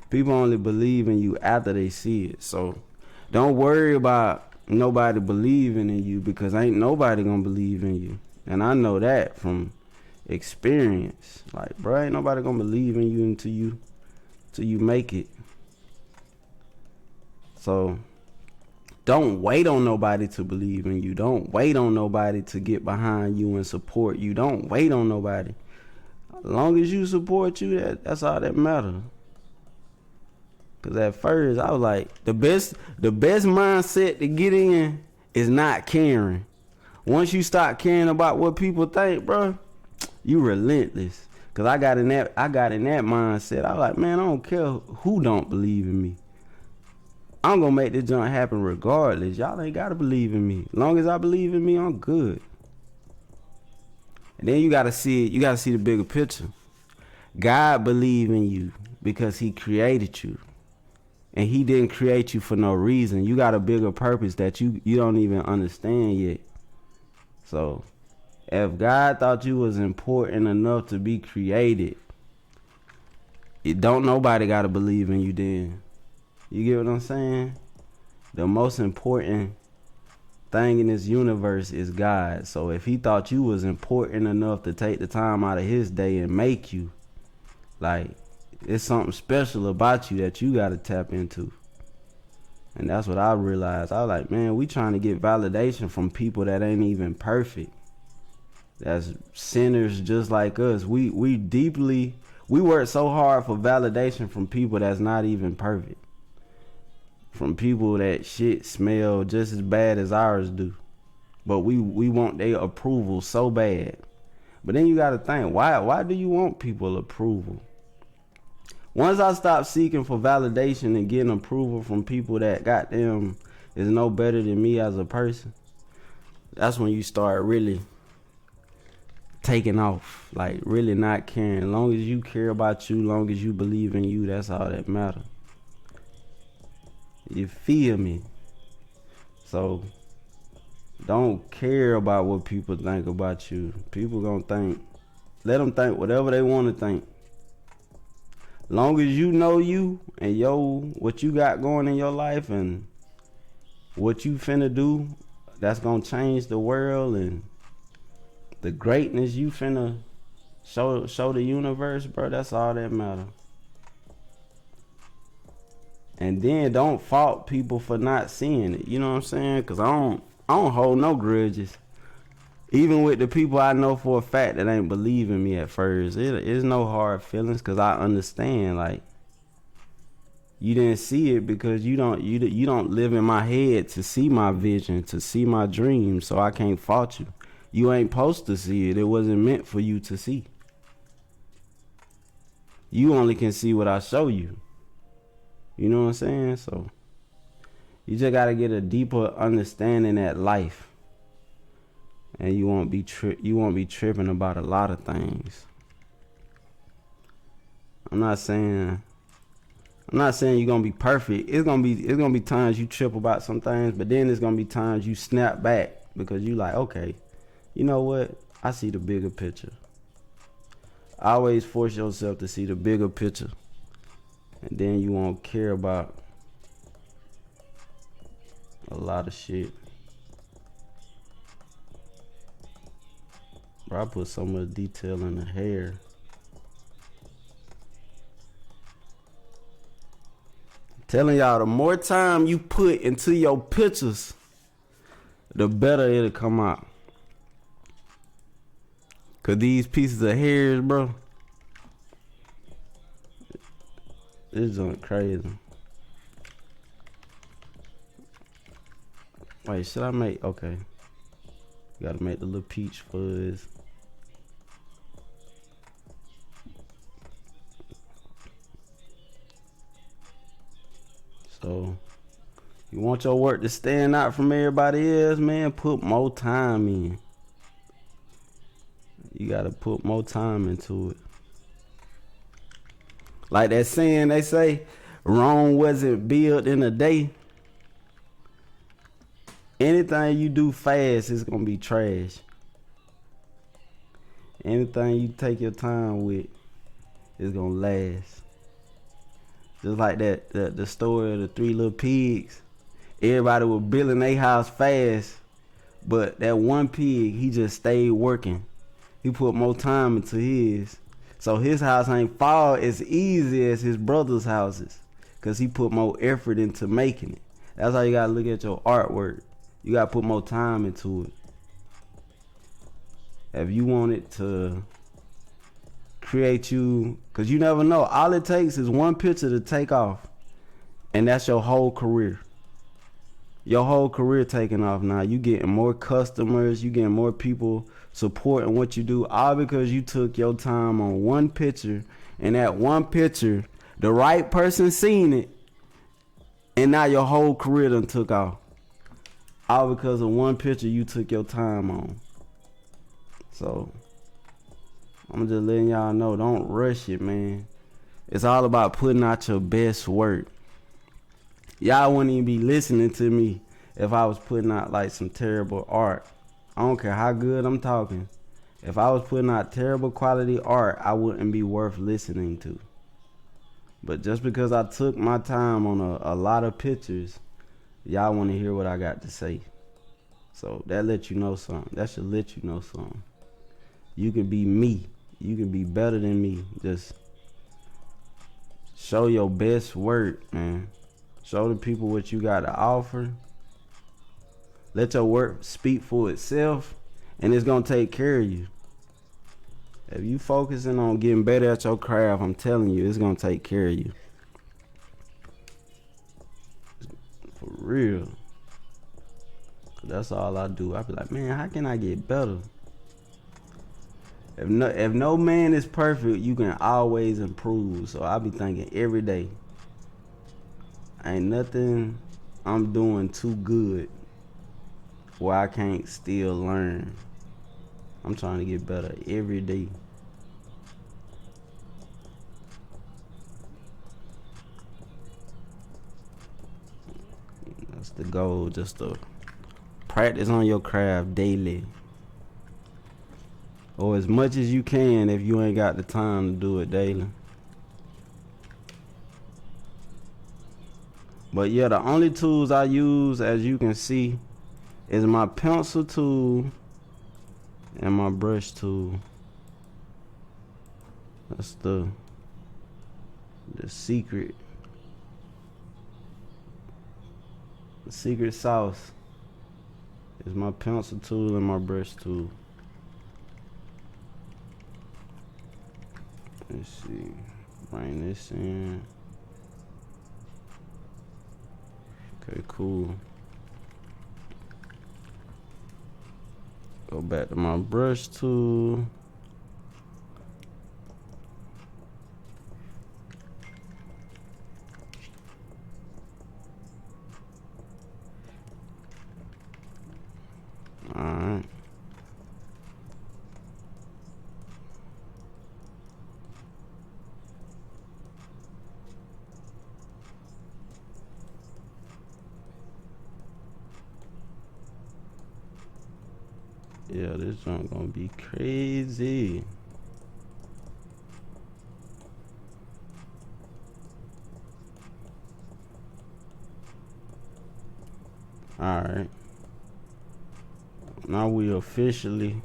People only believe in you after they see it. So don't worry about nobody believing in you, because ain't nobody gonna believe in you. And I know that from experience. Like, bro, ain't nobody gonna believe in you until you make it. So don't wait on nobody to believe in you. Don't wait on nobody to get behind you and support you. Don't wait on nobody. As long as you support you, that's all that matters. Cause at first I was like, the best mindset to get in is not caring. Once you start caring about what people think, bro, you relentless. Cause I got in that mindset. I was like, man, I don't care who don't believe in me. I'm gonna make this junk happen regardless. Y'all ain't gotta believe in me. As long as I believe in me, I'm good. And then you gotta see the bigger picture. God believe in you because he created you. And he didn't create you for no reason. You got a bigger purpose that you don't even understand yet. So if God thought you was important enough to be created, don't nobody gotta believe in you then. You get what I'm saying? The most important thing in this universe is God. So if he thought you was important enough to take the time out of his day and make you, like, it's something special about you that you gotta tap into. And that's what I realized. I was like, man, we trying to get validation from people that ain't even perfect. That's sinners just like us. We work so hard for validation from people that's not even perfect. From people that shit smell just as bad as ours do. But we want their approval so bad. But then you gotta think, why do you want people approval? Once I stopped seeking for validation and getting approval from people that goddamn is no better than me as a person, that's when you start really taking off. Like, really not caring. As long as you care about you, as long as you believe in you, that's all that matters. You feel me? So don't care about what people think about you. People gonna think. Let them think whatever they want to think. Long as you know you and what you got going in your life and what you finna do, that's gonna change the world, and the greatness you finna show the universe, bro, that's all that matter. And then don't fault people for not seeing it. You know what I'm saying? Cause I don't hold no grudges. Even with the people I know for a fact that ain't believing me at first, it's no hard feelings, cause I understand. Like, you didn't see it because you don't live in my head to see my vision, to see my dreams. So I can't fault you. You ain't supposed to see it. It wasn't meant for you to see. You only can see what I show you. You know what I'm saying? So you just gotta get a deeper understanding at life. And you won't be tripping about a lot of things. I'm not saying you're gonna be perfect. It's gonna be times you trip about some things, but then there's gonna be times you snap back because you like, okay, you know what? I see the bigger picture. Always force yourself to see the bigger picture, and then you won't care about a lot of shit. Bro, I put so much detail in the hair. Telling y'all, the more time you put into your pictures, the better it'll come out. Cause these pieces of hairs, bro, it's just crazy. Wait, should I make? Okay, gotta make the little peach fuzz. So, you want your work to stand out from everybody else, man? Put more time in. You gotta put more time into it. Like that saying they say, Rome wasn't built in a day. Anything you do fast is gonna be trash. Anything you take your time with is gonna last. Just like the story of the 3 little pigs. Everybody was building their house fast, but that one pig, he just stayed working. He put more time into his. So his house ain't fall as easy as his brother's houses, cause he put more effort into making it. That's how you gotta look at your artwork. You gotta put more time into it. If you want it to create you, cause you never know. All it takes is one picture to take off, and that's your whole career. Your whole career taking off now. You getting more customers, you getting more people supporting what you do, all because you took your time on one picture, and that one picture, the right person seen it, and now your whole career done took off. All because of one picture you took your time on. So, I'm just letting y'all know, don't rush it, man. It's all about putting out your best work. Y'all wouldn't even be listening to me if I was putting out like some terrible art. I don't care how good I'm talking. If I was putting out terrible quality art, I wouldn't be worth listening to. But just because I took my time on a lot of pictures, y'all want to hear what I got to say. So that let you know something. That should let you know something. You can be me. You can be better than me. Just show your best work, man. Show the people what you got to offer. Let your work speak for itself, and it's gonna take care of you. If you focusing on getting better at your craft, I'm telling you, it's gonna take care of you. For real. That's all I do. I be like, man, how can I get better? If no man is perfect, you can always improve. So I be thinking every day, ain't nothing I'm doing too good where I can't still learn. I'm trying to get better every day. That's the goal, just to practice on your craft daily. Or as much as you can if you ain't got the time to do it daily. But yeah, the only tools I use, as you can see, is my pencil tool and my brush tool. That's the secret. The secret sauce is my pencil tool and my brush tool. Let's see. Bring this in. Okay, cool. Go back to my brush tool. Alright. Yeah, this joint gonna be crazy. Alright. Now we officially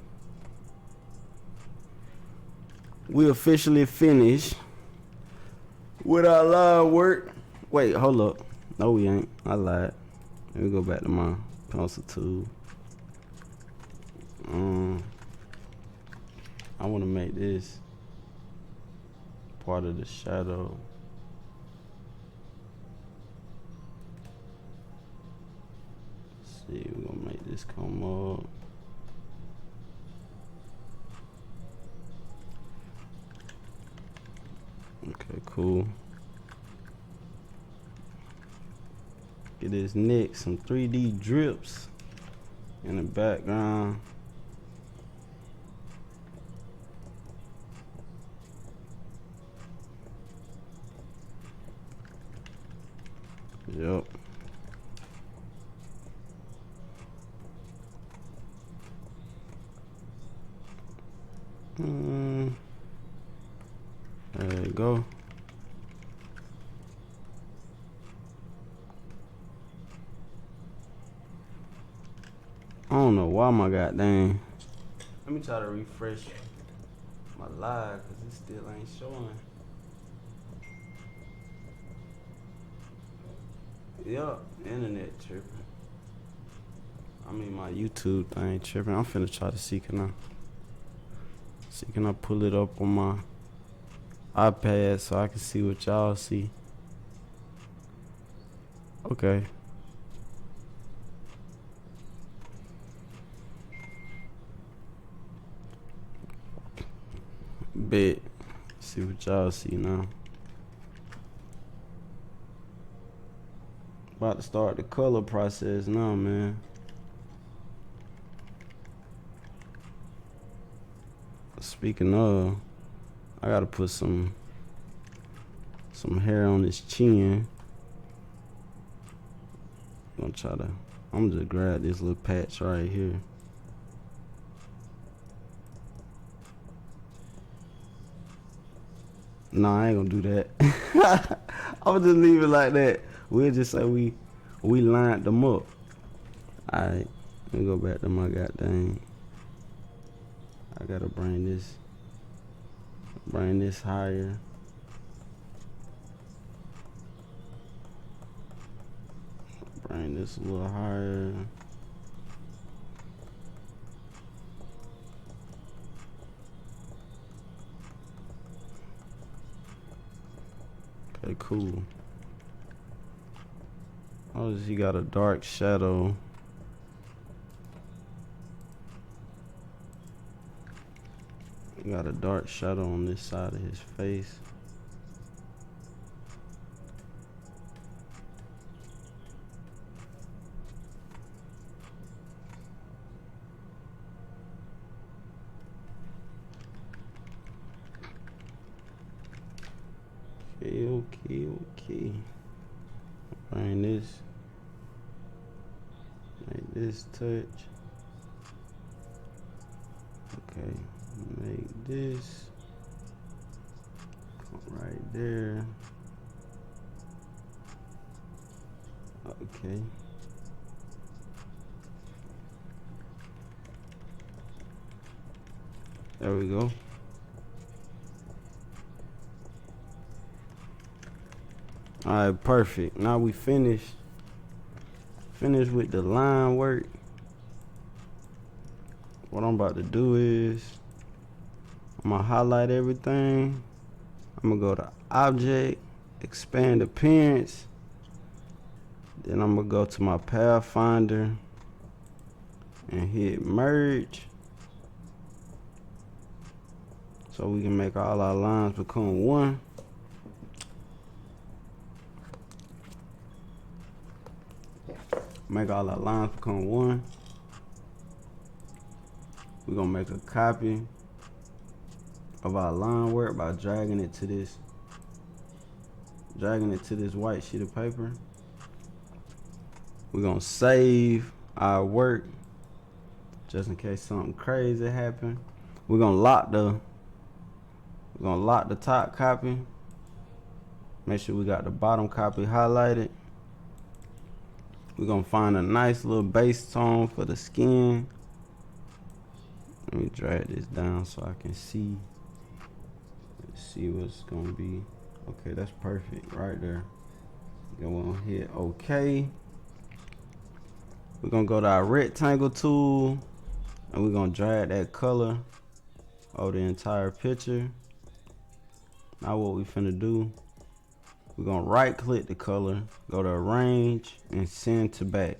finished with our line work. Wait, hold up. No, we ain't. I lied. Let me go back to my pencil tool. I want to make this part of the shadow. Let's see, we're gonna make this come up. Okay, cool. Get his neck, some 3D drips in the background. Yep. There you go. I don't know why my goddamn. Let me try to refresh my live because it still ain't showing. Yup, internet tripping. I mean my YouTube thing tripping. I'm finna try to see can I pull it up on my iPad so I can see what y'all see. Okay. Bet. See what y'all see now. About to start the color process now, man. Speaking of, I gotta put some hair on his chin. I'm just grab this little patch right here. Nah, I ain't gonna do that. I'll just leave it like that. We'll just say we lined them up. Alright, let me go back to my goddamn. I gotta bring this higher. Bring this a little higher. Okay, cool. Oh, he got a dark shadow. He got a dark shadow on this side of his face. Okay. Bring this. Make this touch. Okay. Make this. Right there. Okay. There we go. Alright, perfect. Now we finished with the line work. What I'm about to do is I'm gonna highlight everything. I'm gonna go to object, expand appearance. Then I'm gonna go to my Pathfinder and hit merge. So we can make all our lines become one. Make all our lines become one. We're gonna make a copy of our line work by dragging it to this white sheet of paper. We're gonna save our work just in case something crazy happen. We're gonna lock the top copy. Make sure we got the bottom copy highlighted. We're gonna find a nice little base tone for the skin. Let me drag this down so I can see. Let's see what's gonna be. Okay, that's perfect right there. Then we'll hit OK. We're gonna go to our rectangle tool and we're gonna drag that color over the entire picture. Now what we finna do, we're gonna right click the color, go to arrange and send to back.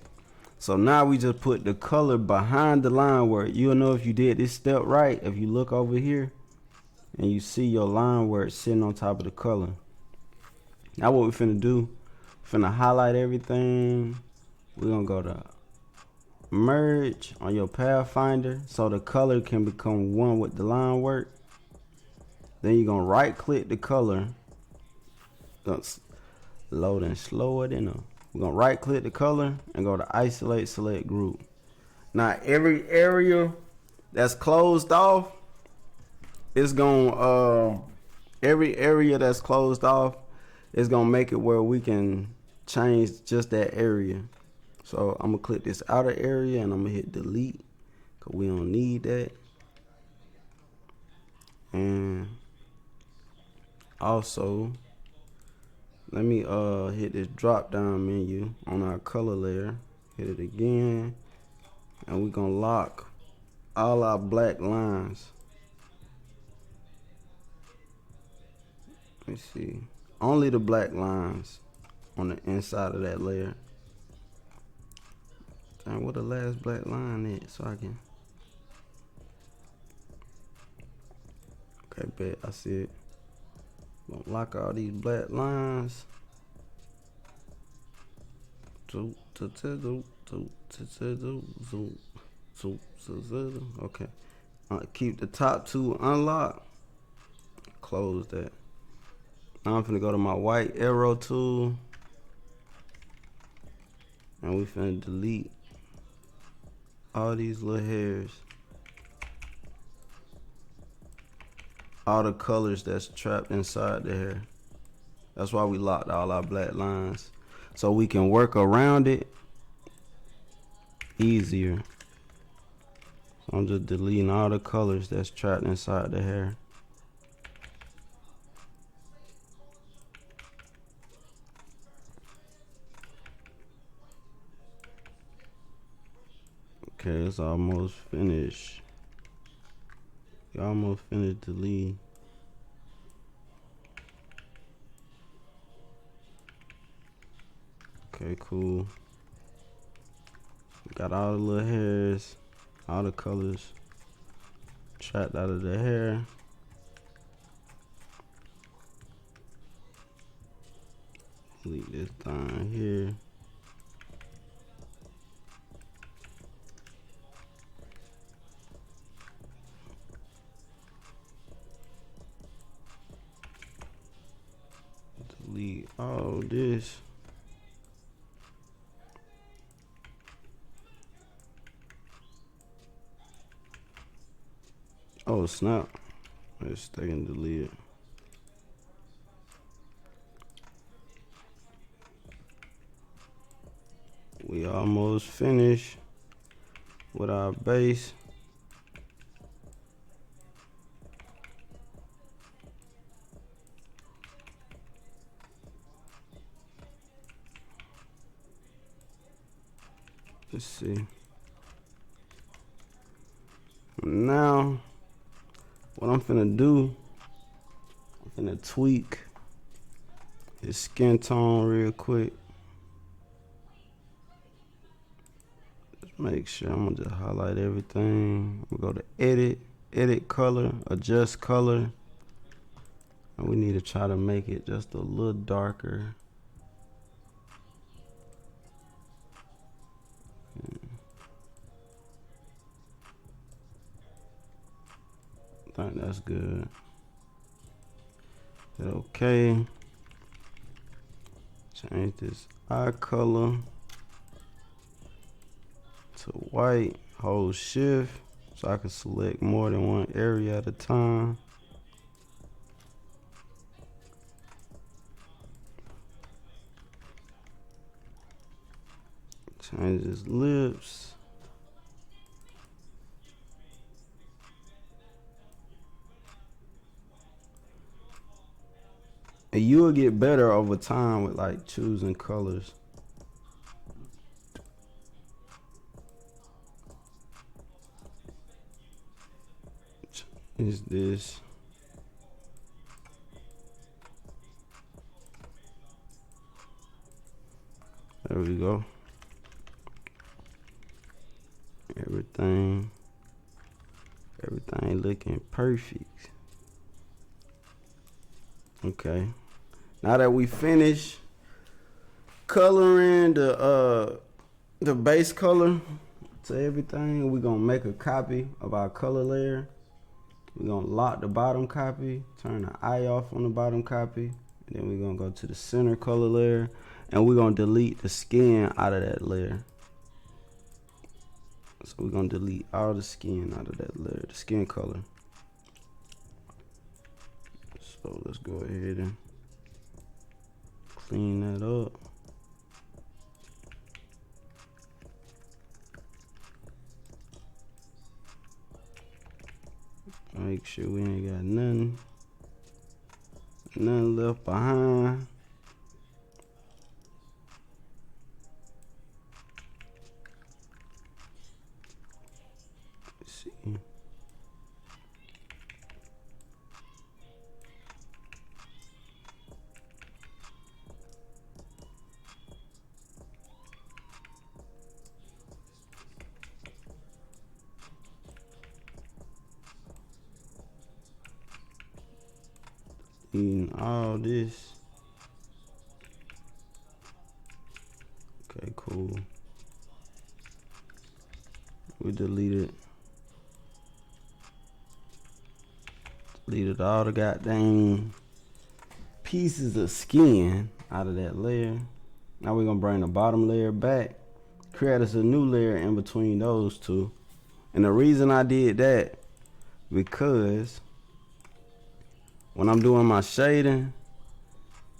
So now we just put the color behind the line work. You'll know if you did this step right if you look over here and you see your line work sitting on top of the color. Now what we finna do, finna highlight everything. We're gonna go to merge on your pathfinder so the color can become one with the line work. Then you're gonna right click the color. Gonna load and slow it in. We're gonna right click the color and go to isolate select group. Now every area that's closed off, it's gonna every area that's closed off is gonna make it where we can change just that area. So I'm gonna click this outer area and I'm gonna hit delete because we don't need that. And also let me hit this drop down menu on our color layer, hit it again, and we're gonna lock all our black lines. Let me see, only the black lines on the inside of that layer. Dang, what the last black line is so I can, okay, bet, I see it. Gonna lock all these black lines. Okay. Keep the top two unlocked. Close that. Now I'm finna go to my white arrow tool. And we finna delete all these little hairs. All the colors that's trapped inside the hair. That's why we locked all our black lines. So we can work around it easier. So I'm just deleting all the colors that's trapped inside the hair. Okay, it's almost finished. You almost finished deleting. Okay, cool. Got all the little hairs, all the colors trapped out of the hair. Delete this down here. Delete all this. Oh snap, let's stay and delete it. We almost finished with our base. Let's see. Now, what I'm finna do, I'm finna tweak his skin tone real quick. Just make sure I'm gonna just highlight everything. I'm gonna go to edit color, adjust color. And we need to try to make it just a little darker. I think that's good. Hit OK. Change this eye color to white. hold shift so I can select more than one area at a time. Change his lips. And you will get better over time with like choosing colors. Is this? There we go. Everything looking perfect. Okay. Now that we finished coloring the base color to everything, we're gonna make a copy of our color layer. We're gonna lock the bottom copy, turn the eye off on the bottom copy, and then we're gonna go to the center color layer, and we're gonna delete the skin out of that layer. So we're gonna delete all the skin out of that layer, the skin color. So let's go ahead and clean that up. Make sure we ain't got nothing left behind. Let's see. Eating all this. Okay, cool. We deleted all the goddamn pieces of skin out of that layer. Now we're gonna bring the bottom layer back, create us a new layer in between those two. And the reason I did that, because when I'm doing my shading,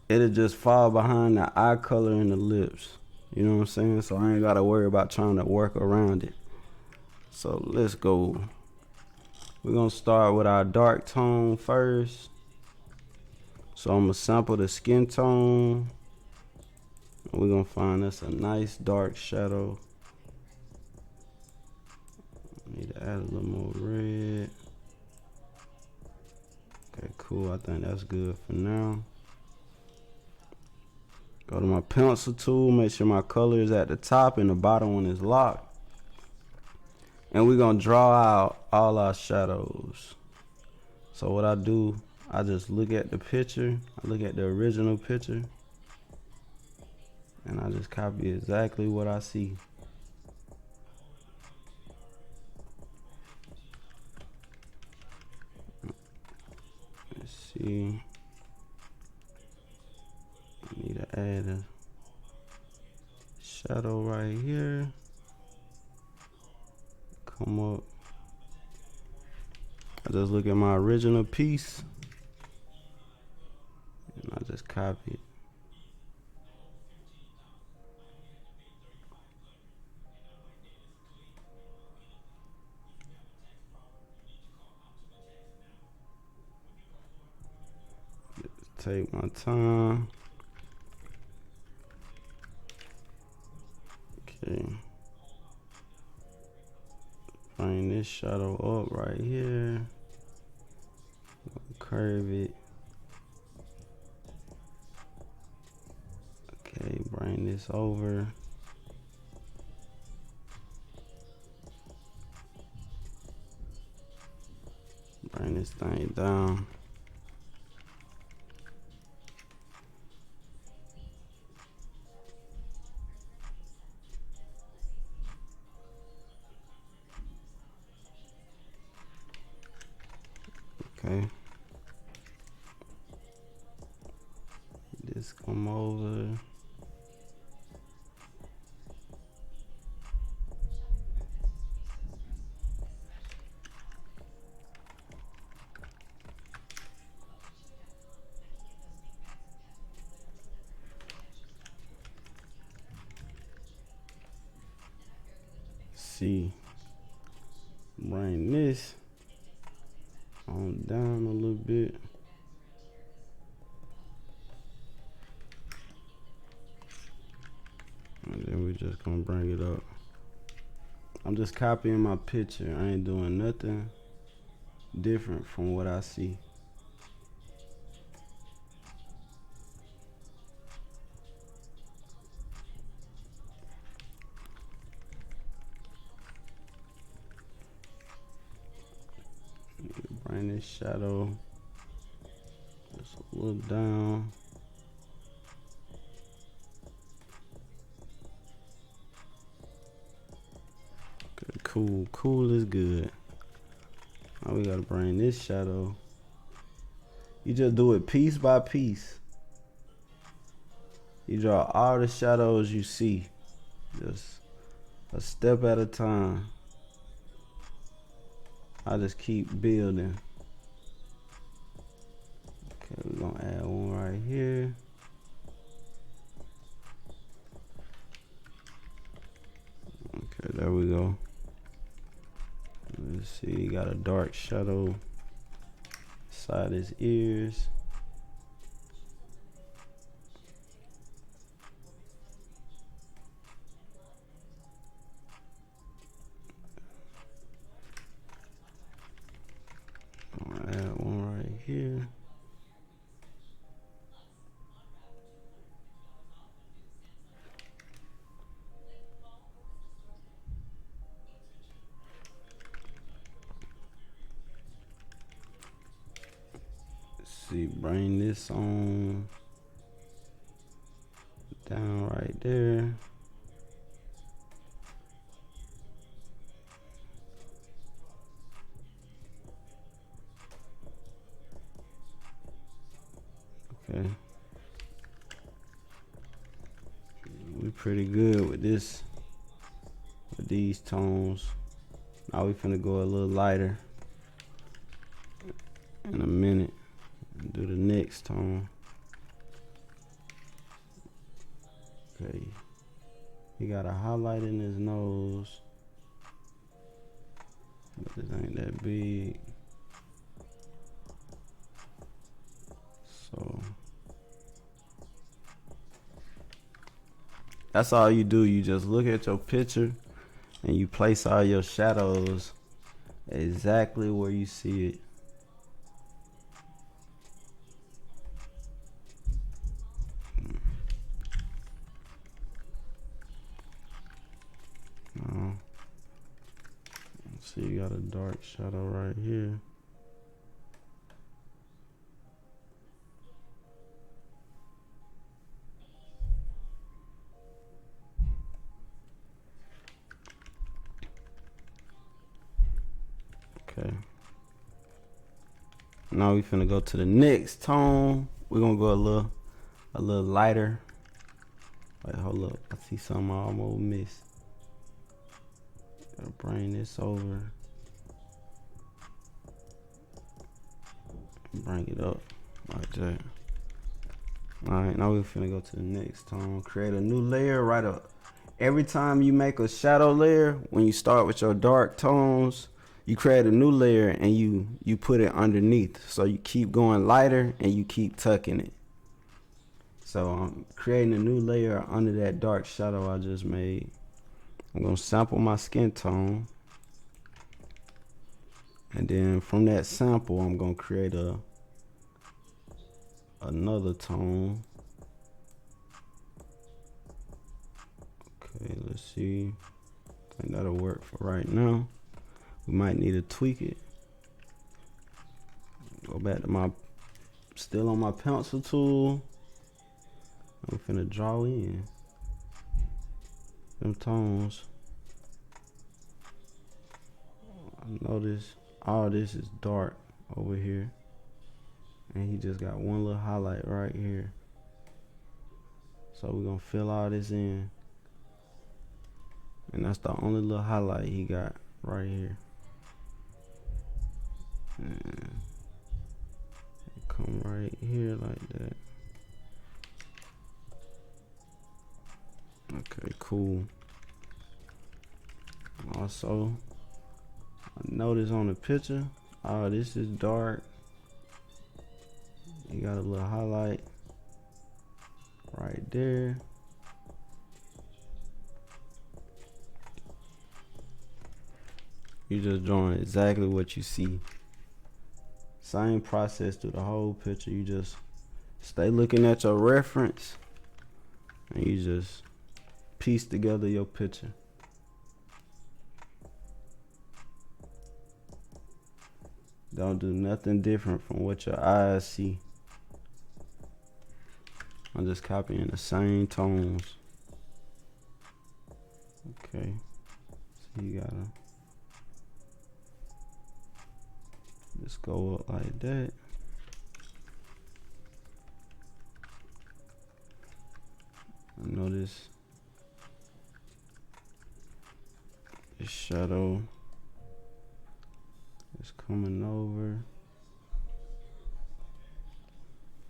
it'll just fall behind the eye color and the lips. You know what I'm saying? So I ain't gotta worry about trying to work around it. So let's go. We're gonna start with our dark tone first. So I'm gonna sample the skin tone. And we're gonna find us a nice dark shadow. Need to add a little more red. Okay, cool. I think that's good for now. Go to my pencil tool, make sure my color is at the top and the bottom one is locked. And we're gonna draw out all our shadows. So what I do, I just look at the picture, I look at the original picture, and I just copy exactly what I see. Let's see. I need to add a shadow right here. Come up. I just look at my original piece and I just copy it. Just take my time. Okay. Bring this shadow up right here. Curve it. Okay, bring this over. Bring this thing down. Okay. This come over. see. Bring this on down a little bit. And then we just gonna bring it up. I'm just copying my picture. I ain't doing nothing different from what I see. Bring this shadow just a little down. Okay, cool. Cool is good. Now we gotta bring this shadow. You just do it piece by piece. You draw all the shadows you see, just a step at a time. I just keep building. Okay, we're gonna add one right here. Okay, there we go. Let's see, you got a dark shadow inside his ears. I'll add one right here. See, bring this on down right there. Okay, we pretty good with this, with these tones. Now we finna go a little lighter in a minute and do the next tone. Okay, he got a highlight in his nose, but this ain't that big. So that's all you do. You just look at your picture and you place all your shadows exactly where you see it. So you got a dark shadow right here. Okay. Now we finna go to the next tone. We're gonna go a little lighter. Wait, hold up. I see something I almost missed. Gotta bring this over. Bring it up like that. Alright, now we're finna go to the next tone. Create a new layer right up. Every time you make a shadow layer, when you start with your dark tones, you create a new layer and you put it underneath. So you keep going lighter and you keep tucking it. So I'm creating a new layer under that dark shadow I just made. I'm gonna sample my skin tone. And then from that sample, I'm gonna create another tone. Okay, let's see. I think that'll work for right now. We might need to tweak it. Go back to my, still on my pencil tool. I'm finna draw in them tones. I notice all this is dark over here. And he just got one little highlight right here. So we're gonna fill all this in. And that's the only little highlight he got right here. And come right here like that. Okay, cool. Also, notice on the picture, oh, this is dark. You got a little highlight right there. You just drawing exactly what you see. Same process through the whole picture. You just stay looking at your reference and you just piece together your picture. Don't do nothing different from what your eyes see. I'm just copying the same tones. Okay, so you gotta just go up like that. Notice this shadow is coming over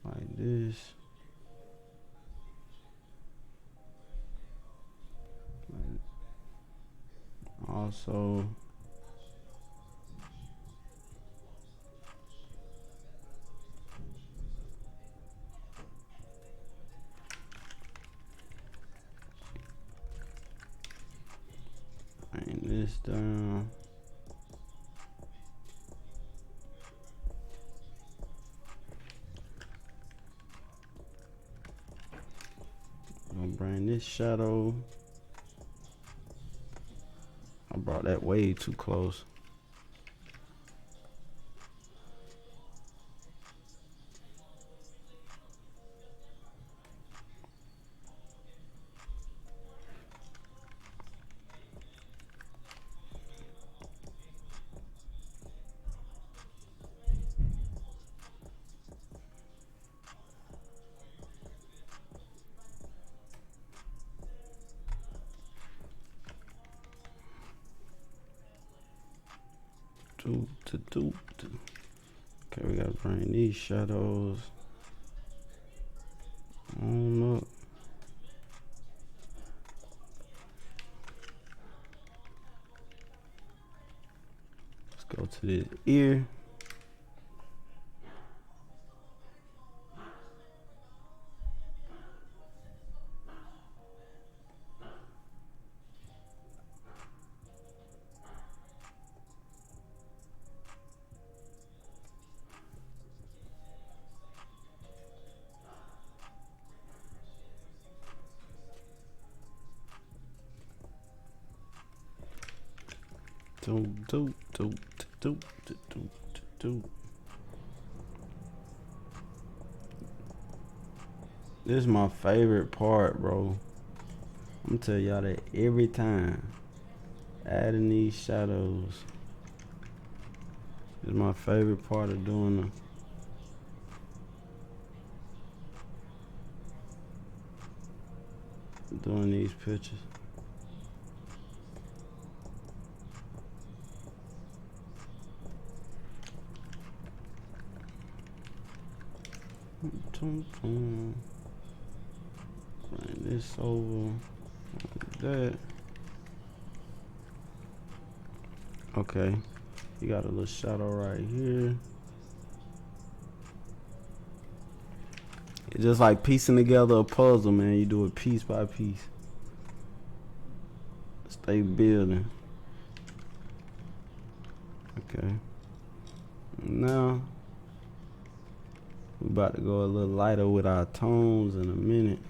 like this. Also, bring this down. I'm gonna bring this shadow. I brought that way too close. Okay, we gotta bring these shadows on up. Let's go to this ear. This is my favorite part, bro. I'm gonna tell y'all that every time. Adding these shadows is my favorite part of doing these pictures. Bring this over like that. Okay, you got a little shadow right here. It's just like piecing together a puzzle, man. You do it piece by piece. Stay building. Okay. Now we're about to go a little lighter with our tones in a minute.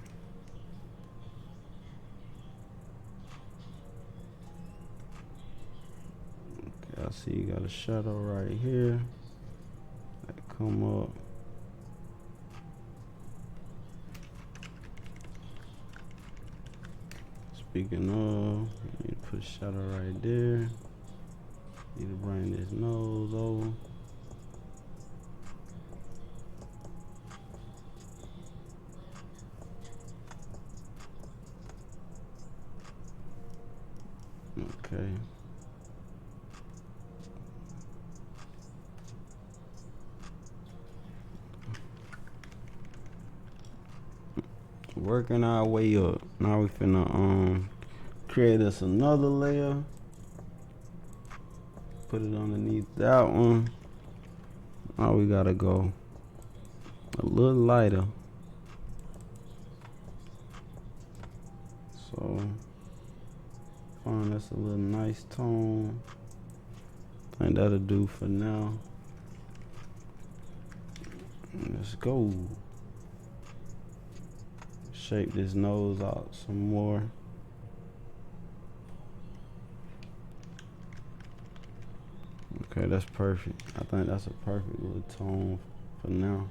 Okay, I see you got a shadow right here. That come up. Speaking of, you need to put a shadow right there. Need to bring this nose over. Okay. Working our way up. Now we finna create us another layer. put it underneath that one. Now we gotta go a little lighter. So find us a little nice tone. I think that'll do for now. Let's go. Shape this nose out some more. Okay, that's perfect. I think that's a perfect little tone for now.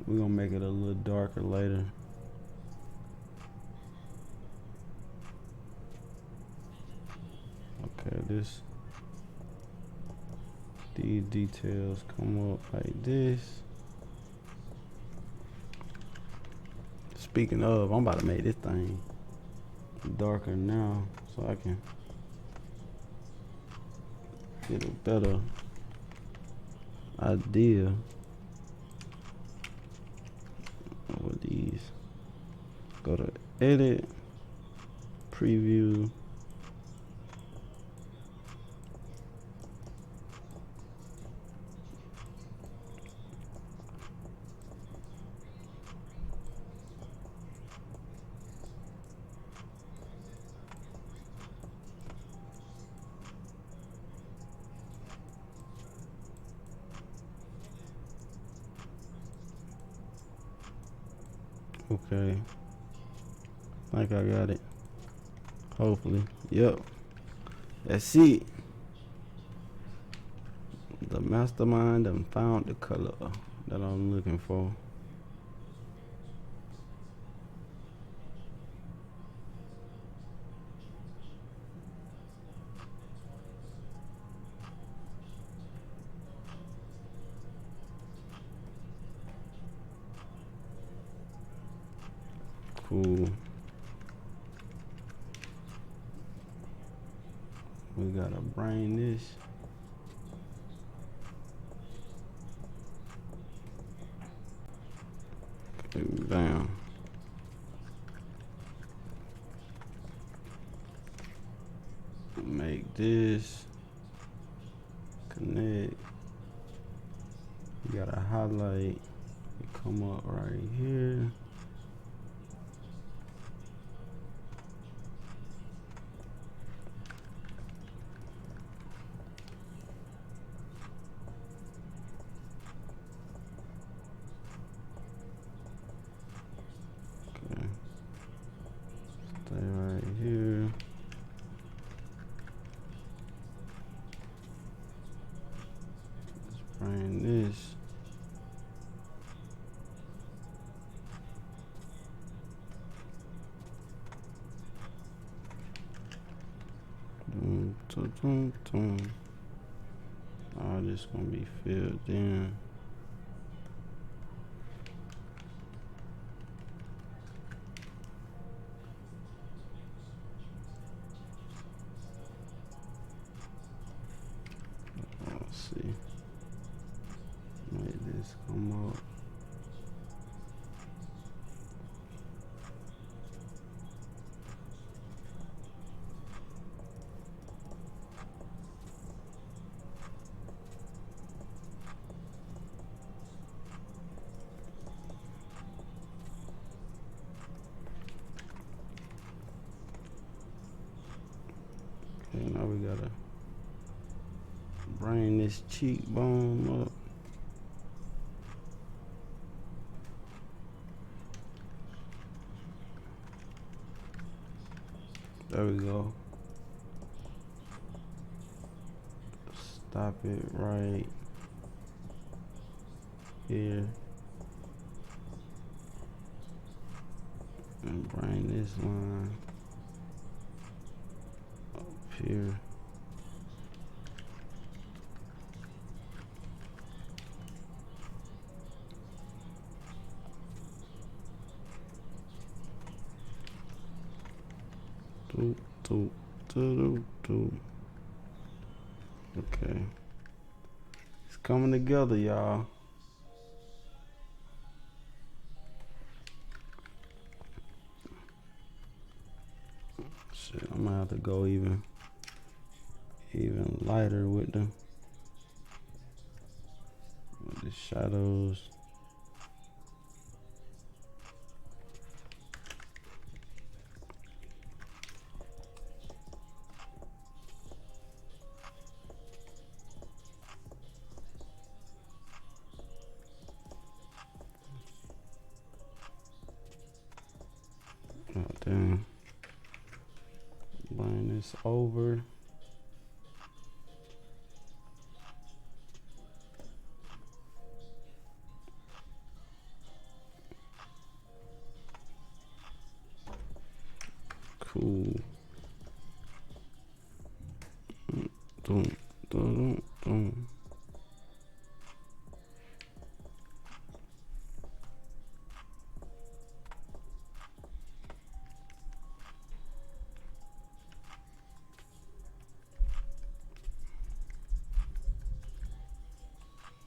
We're gonna make it a little darker later. Okay, these details come up like this. Speaking of, I'm about to make this thing darker now so I can get a better idea of what these. Go to edit, preview. Okay, I think I got it. Hopefully, yep. That's it. The mastermind done found the color that I'm looking for. Cool. We gotta bring this. Okay, down. Make this connect. You gotta highlight. You come up right here. Stay right here. Let's bring this. All this gonna be filled in. Let's see. Make this come up. Okay, now we gotta bring this cheekbone up. There we go. Stop it right here. And bring this line up here. Okay. It's coming together, y'all. Shit, I'm gonna have to go even lighter with the shadows. Oh damn. Bring this over. Cool. Boom, boom, boom.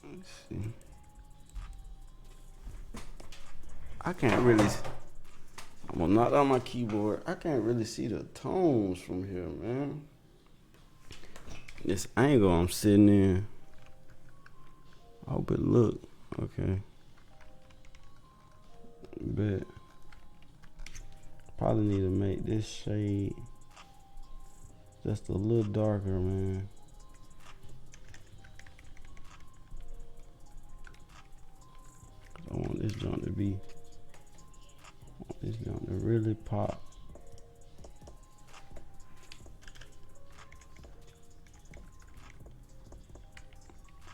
Let's see. I can't really. I'm gonna knock down my keyboard. I can't really see the tones from here, man. This angle I'm sitting in. I hope it look okay. Bet. Probably need to make this shade just a little darker, man. I want this joint to be. I want this joint to really pop.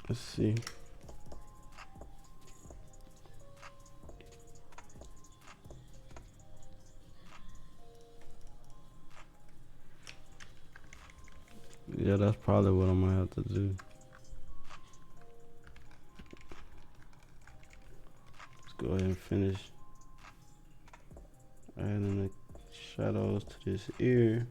Let's see. Yeah, that's probably what I'm gonna have to do. Let's go ahead and finish adding the shadows to this ear.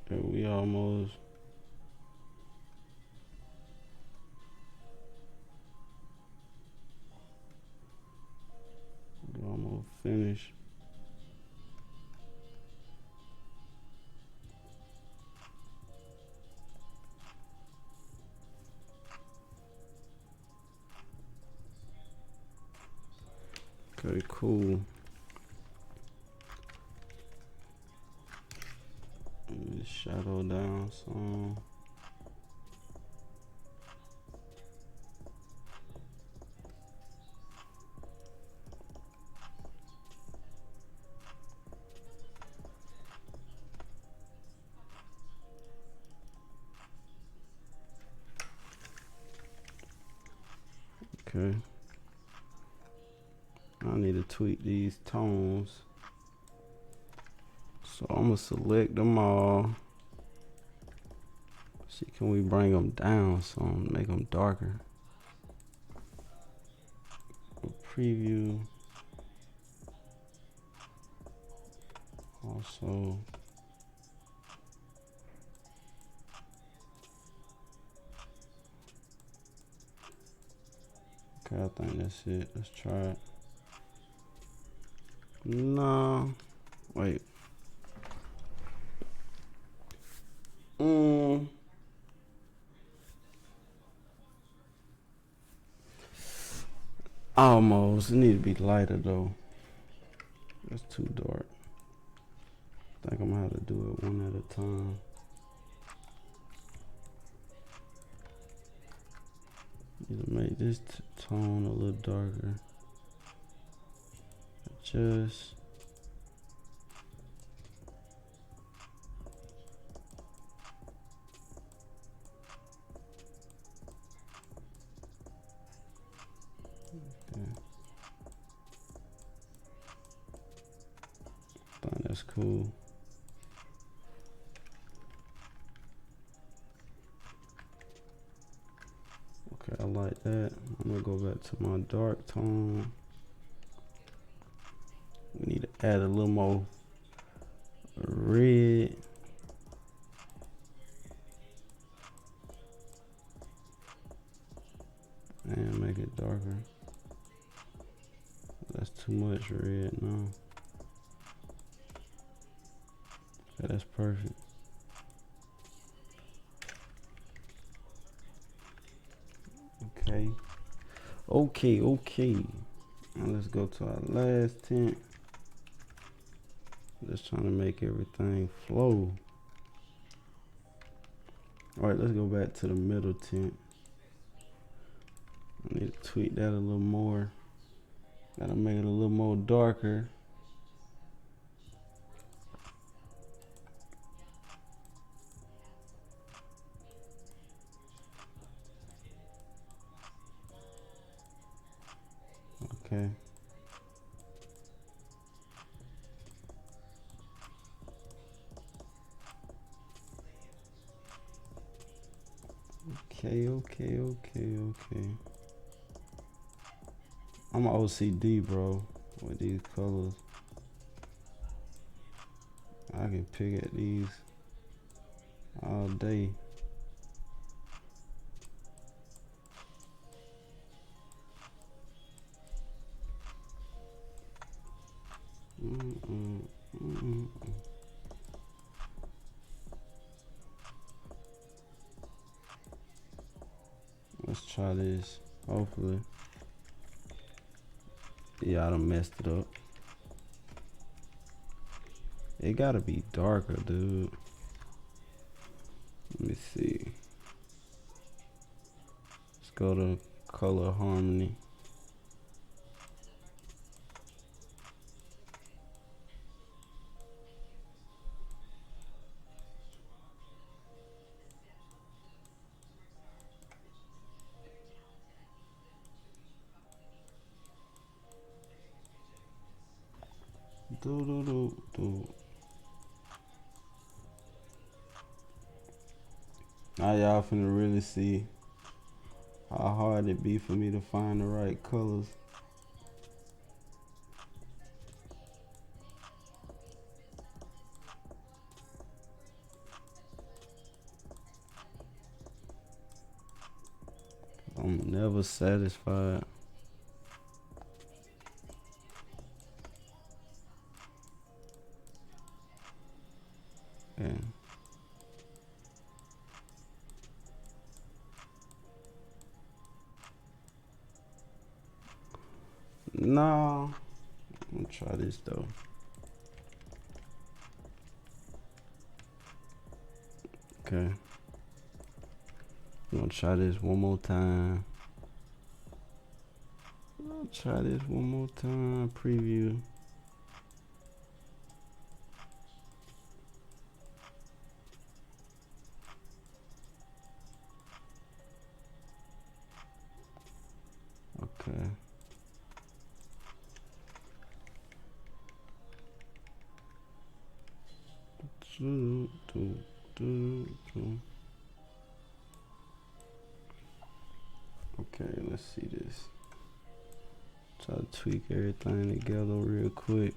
Okay, we almost finished. Okay, cool. Let me shadow down some. Okay. I need to tweak these tones. So I'm gonna select them all. See, can we bring them down some, make them darker? Preview. Also. Okay, I think that's it. Let's try it. No. Wait. Almost. It need to be lighter though. That's too dark. I think I'm gonna have to do it one at a time. Need to make this tone a little darker. Adjust. Okay. I think that's cool. don't like that. I'm gonna go back to my dark tone. We need to add a little more red. And make it darker. That's too much red now. Okay, that's perfect. Okay. Now let's go to our last tint. Just trying to make everything flow. Alright, let's go back to the middle tint. I need to tweak that a little more. Gotta make it a little more darker. Okay. Okay. I'm an OCD, bro, with these colors. I can pick at these all day. Let's try this. Hopefully. Yeah, I done messed it up. It gotta be darker, dude. Let me see. Let's go to color harmony. Do. Now y'all finna really see how hard it be for me to find the right colors. I'm never satisfied. Okay. No, I'm gonna try this though. Okay. I'm gonna try this one more time. Preview. Okay. Okay, let's see this. Try to tweak everything together real quick.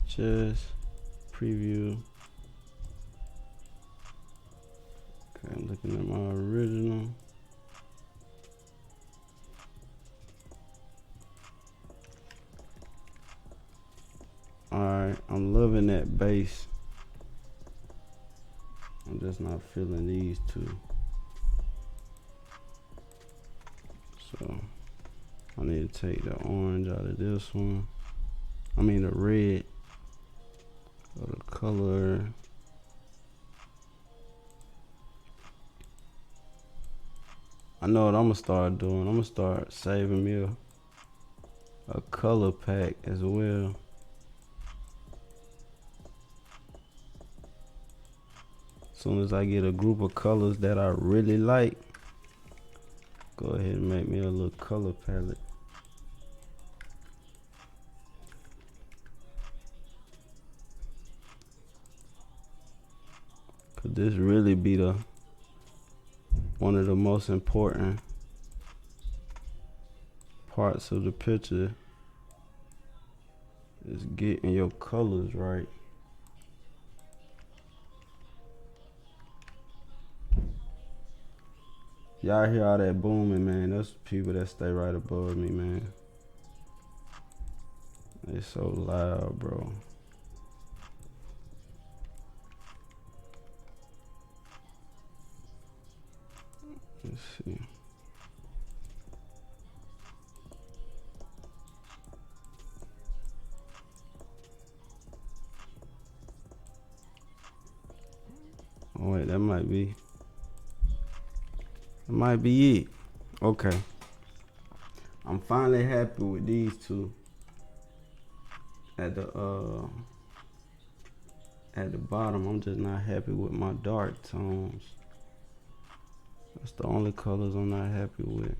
Just preview. Okay, I'm looking at my original. Alright, I'm loving that base. I'm just not feeling these two. So I need to take the orange out of this one. I mean the red. Go to color. I know what I'm gonna start doing. I'm gonna start saving me a color pack as well. As soon as I get a group of colors that I really like, go ahead and make me a little color palette. Could this really be the one of the most important parts of the picture is getting your colors right. Y'all hear all that booming, man? Those people that stay right above me, man. They so loud, bro. Let's see. Oh wait, that might be it. Okay. I'm finally happy with these two. At the bottom, I'm just not happy with my dark tones. That's the only colors I'm not happy with.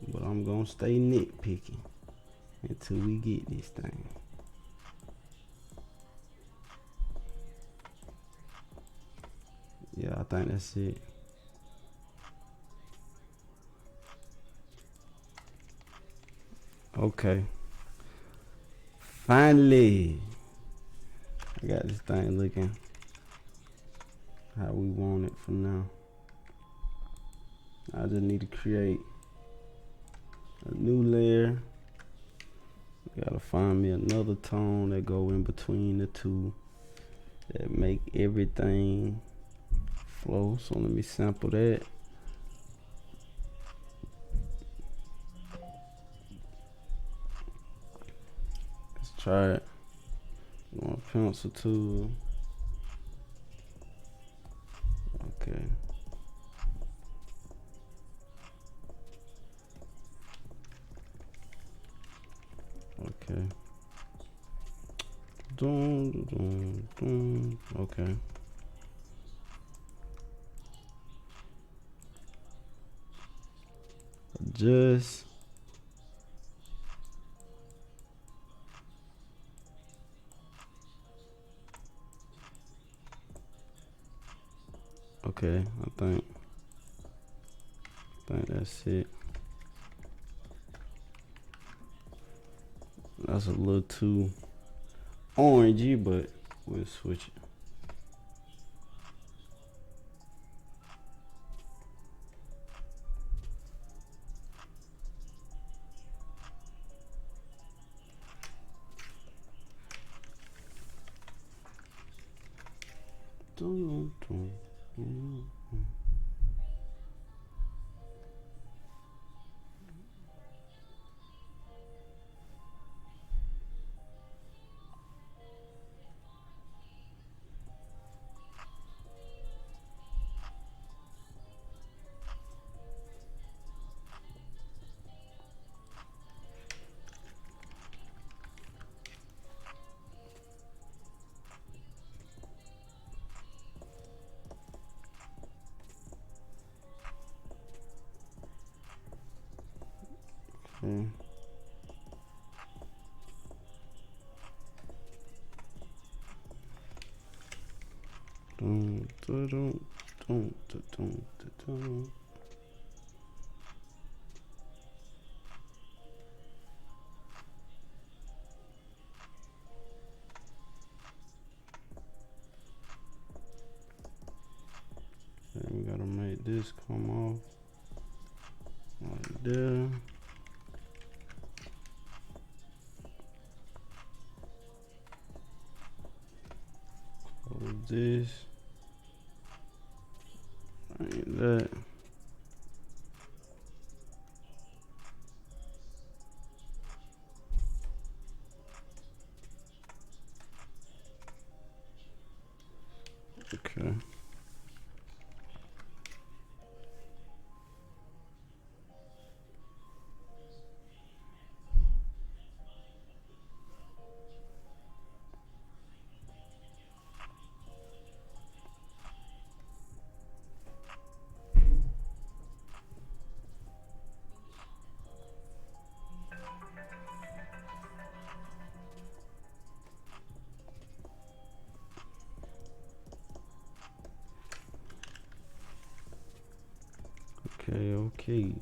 But I'm gonna stay nitpicking until we get this thing. Yeah, I think that's it. Okay. Finally, I got this thing looking how we want it for now. I just need to create a new layer. Gotta find me another tone that go in between the two that make everything flow. So let me sample that. Let's try it. I'm gonna pencil tool. Okay. Okay. Okay. Adjust. Okay, I think that's it. That's a little too orangey, but we'll switch it. Okay. And we gotta make this come off like there. Close this. Like that. Okay. Okay.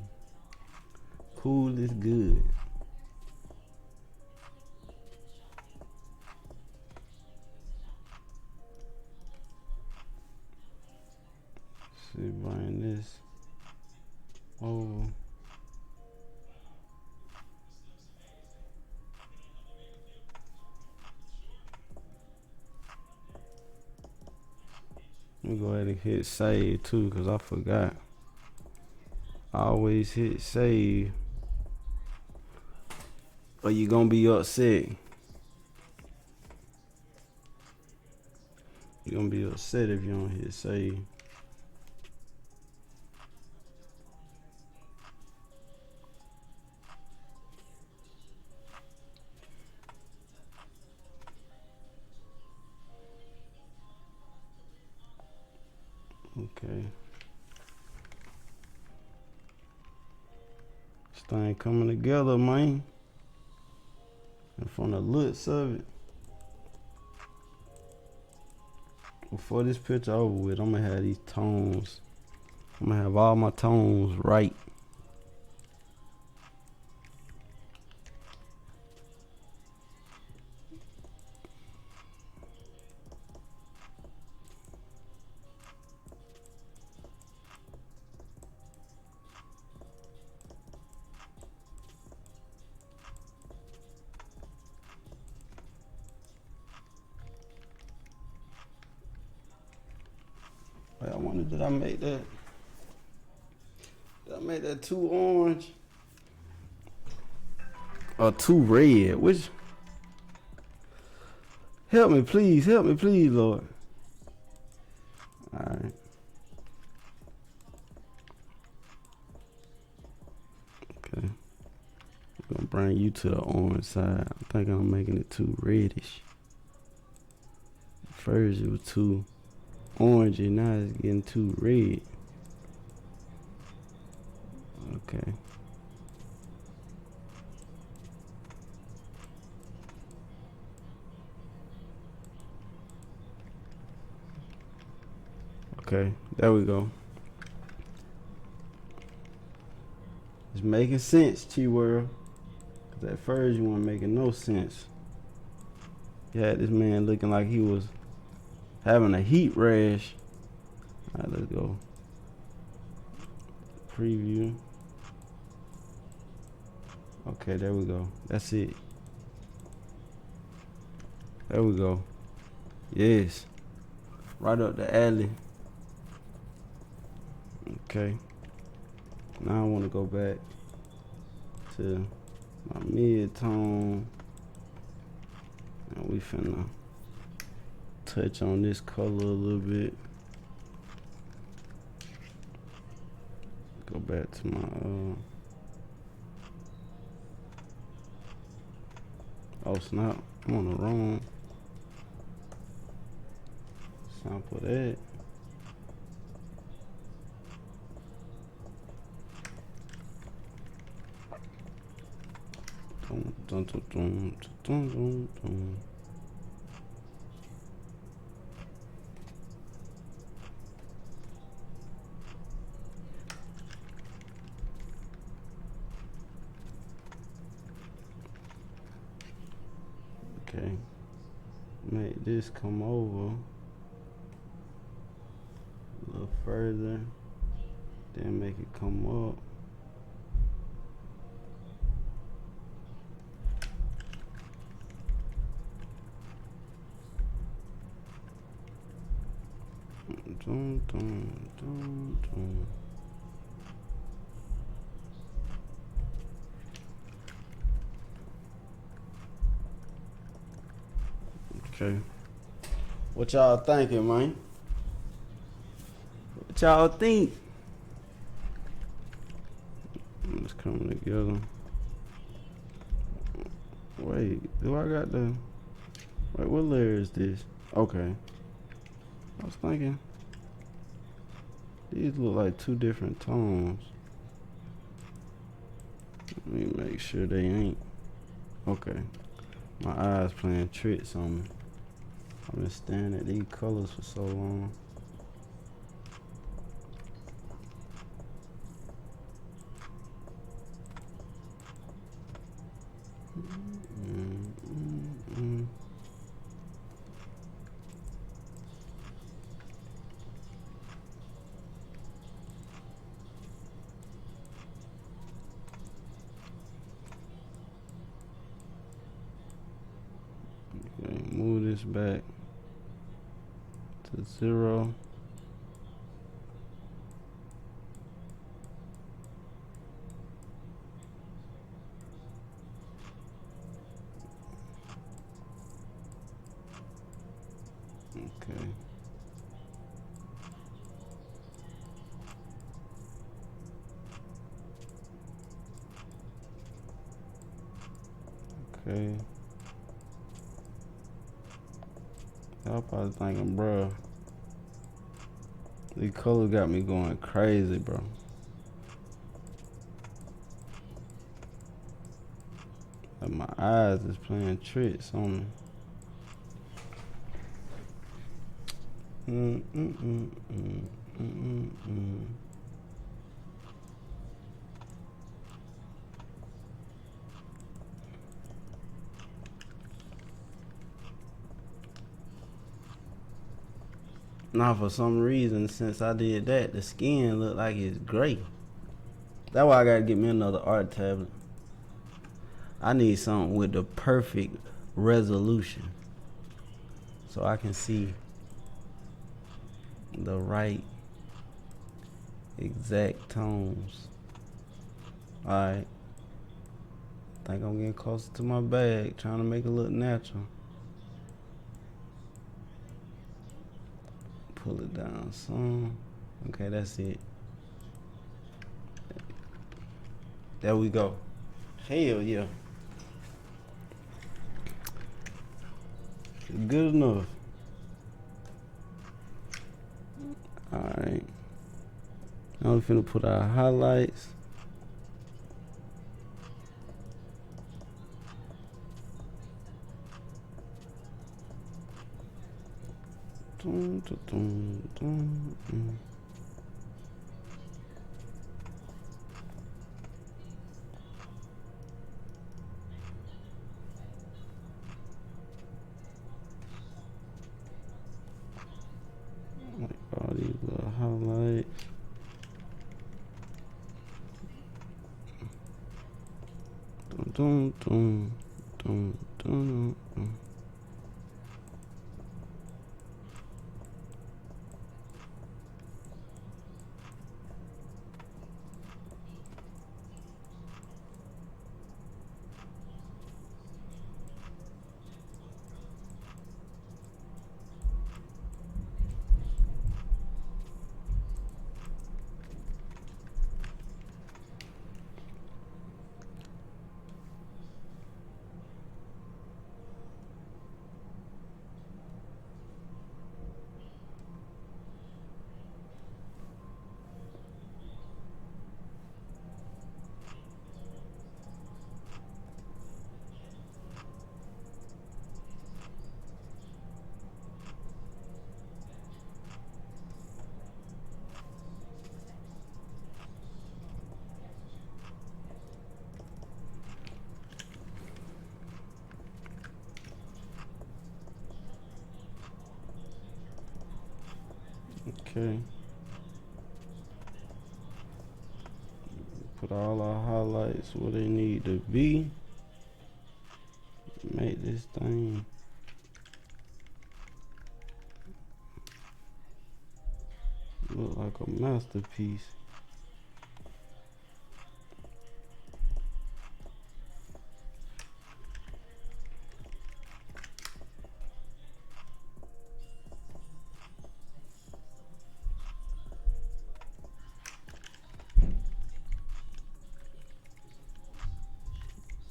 Cool is good. See, bring this over. Let me go ahead and hit save too, cause I forgot. I always hit save, or you gonna be upset. You're gonna be upset if you don't hit save. Okay. This thing coming together, man. And from the looks of it, before this picture over with, I'm gonna have these tones. I'm gonna have all my tones right. I wonder, did I make that? Did I make that too orange? Or too red? Which? Help me, please, Lord. Alright. Okay. I'm gonna bring you to the orange side. I'm thinking I'm making it too reddish. First it was too orangey, now it's getting too red. Okay. Okay, there we go. It's making sense, T-World. Cause at first you weren't making no sense. You had this man looking like he was having a heat rash. Alright, let's go. Preview. Okay, there we go. That's it. There we go. Yes. Right up the alley. Okay. Now I want to go back to my mid-tone. And we finna touch on this color a little bit. Go back to my oh snap, I'm on the wrong sample that. Dun, dun, dun, dun, dun, dun, dun. Okay, make this come over a little further, then make it come up. Dun, dun, dun, dun. Okay. What y'all thinking, man? What y'all think? It's coming together. Wait, do I got the... Wait, what layer is this? Okay. I was thinking... These look like two different tones. Let me make sure they ain't. Okay. My eyes playing tricks on me. I've been staring at these colors for so long. Okay, move this back to 0. Okay. Okay. Y'all probably thinking, bro, these colors got me going crazy, bro. Like my eyes is playing tricks on me. Now, for some reason, since I did that, the skin look like it's gray. That's why I gotta get me another art tablet. I need something with the perfect resolution so I can see the right exact tones. Alright. Think I'm getting closer to my bag, trying to make it look natural. Pull it down some. Okay, that's it. There we go. Hell yeah. Good enough. Alright. Now we're finna put our highlights. Dun, dun, dun, dun, dun. Like all these little highlights. Dun, dun, dun, dun, dun, dun. Okay. Put all our highlights where they need to be. Make this thing look like a masterpiece.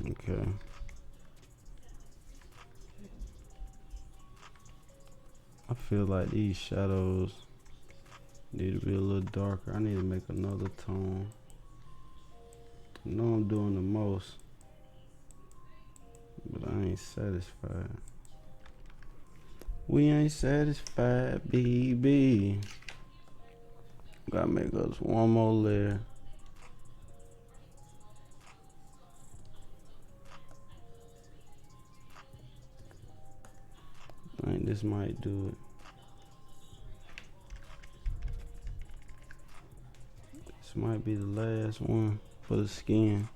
Okay. I feel like these shadows need to be a little darker. I need to make another tone. I know I'm doing the most, but I ain't satisfied. We ain't satisfied, baby. Gotta make us one more layer. I think this might do it. This might be the last one for the skin.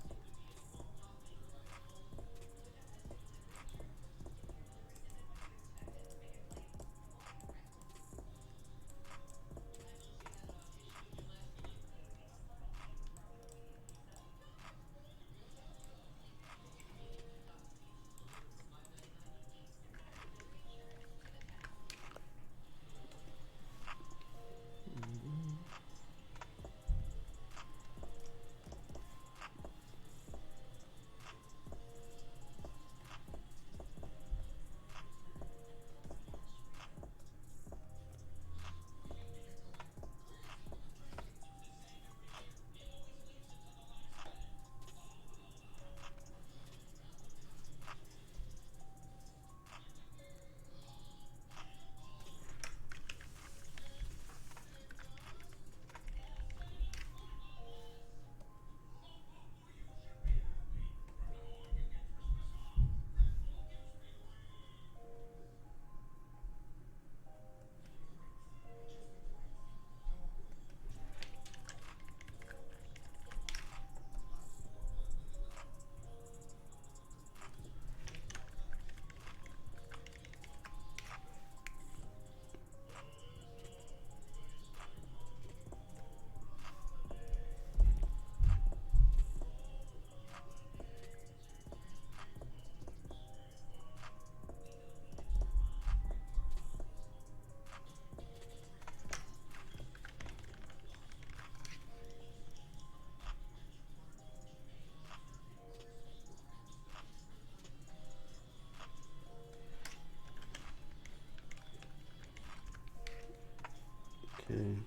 Okay.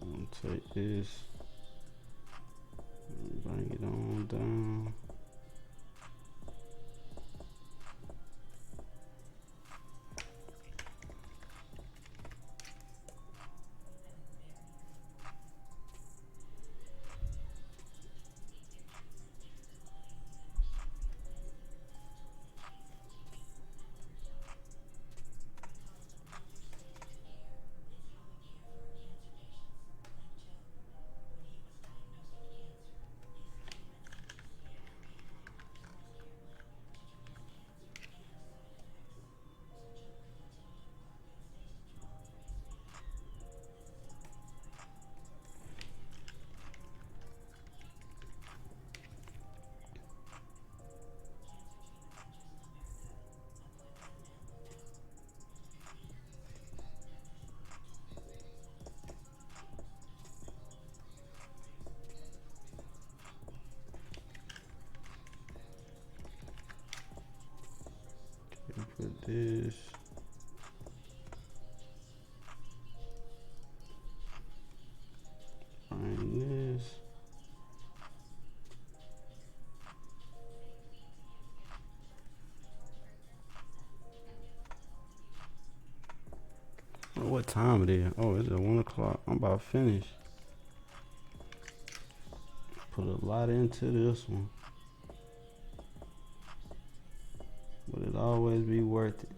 I'm gonna take this, bring it on down. Put this. Find this. Oh, what time it is? Oh, it's at 1 o'clock. I'm about to finish. Put a lot into this one, but it'll always be worth it.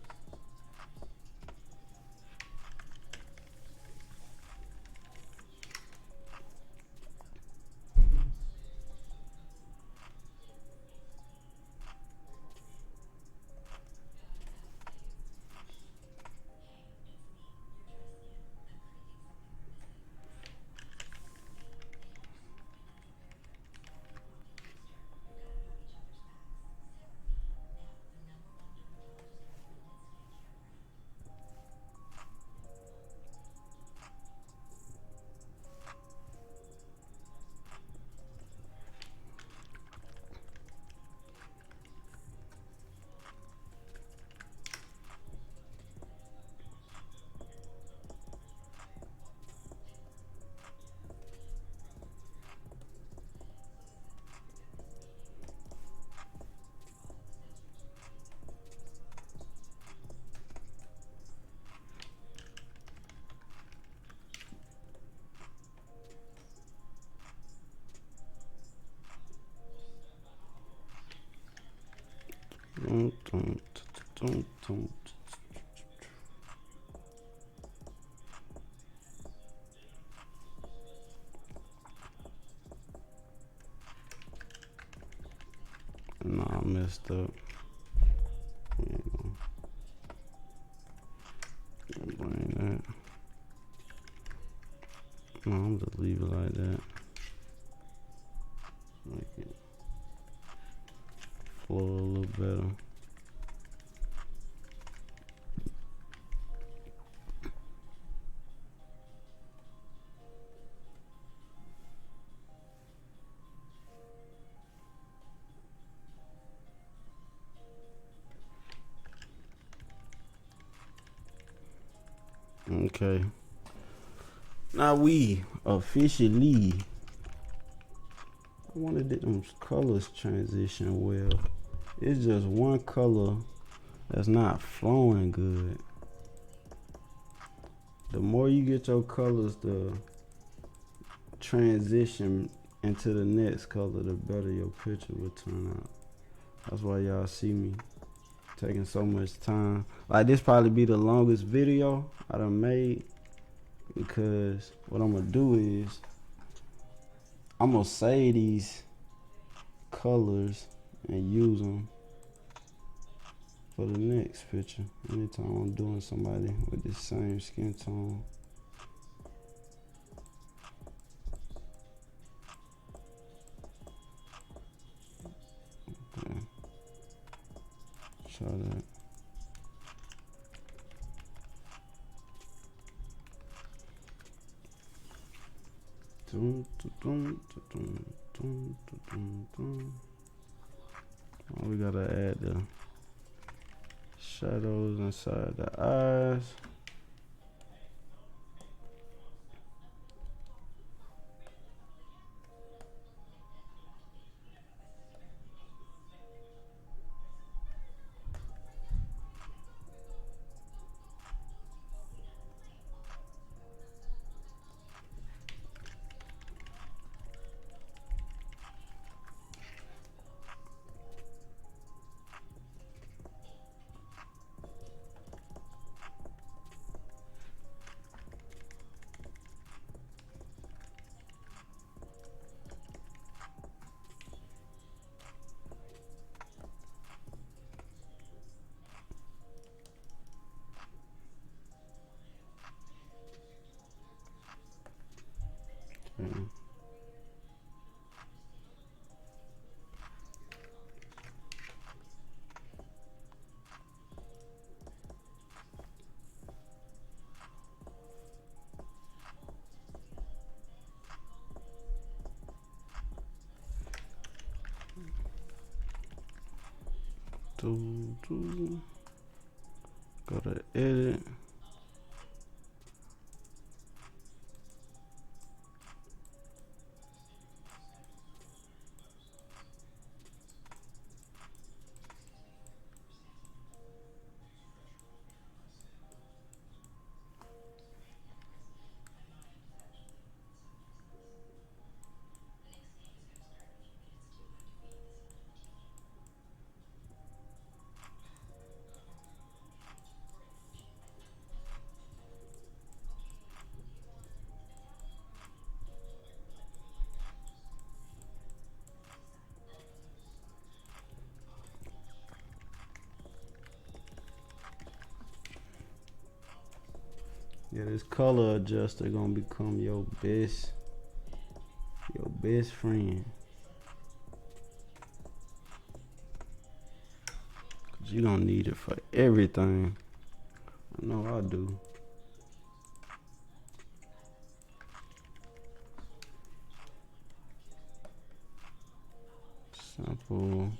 Dun, dun, dun, Nah, I messed up. We ain't gonna bring that. No, I'm just leave it like that. Make it flow a little better. Okay. Now we officially. I wanted them colors transition well. It's just one color that's not flowing good. The more you get your colors to transition into the next color, the better your picture will turn out. That's why y'all see me taking so much time. Like this probably be the longest video I done made, because what I'm gonna do is I'm gonna save these colors and use them for the next picture. Anytime I'm doing somebody with the same skin tone. Okay. Try that. Oh, we gotta add the shadows inside the eyes. Okay. Go to edit. Yeah, this color adjuster gonna become your best friend. Cause you gonna need it for everything. I know I do. Sample.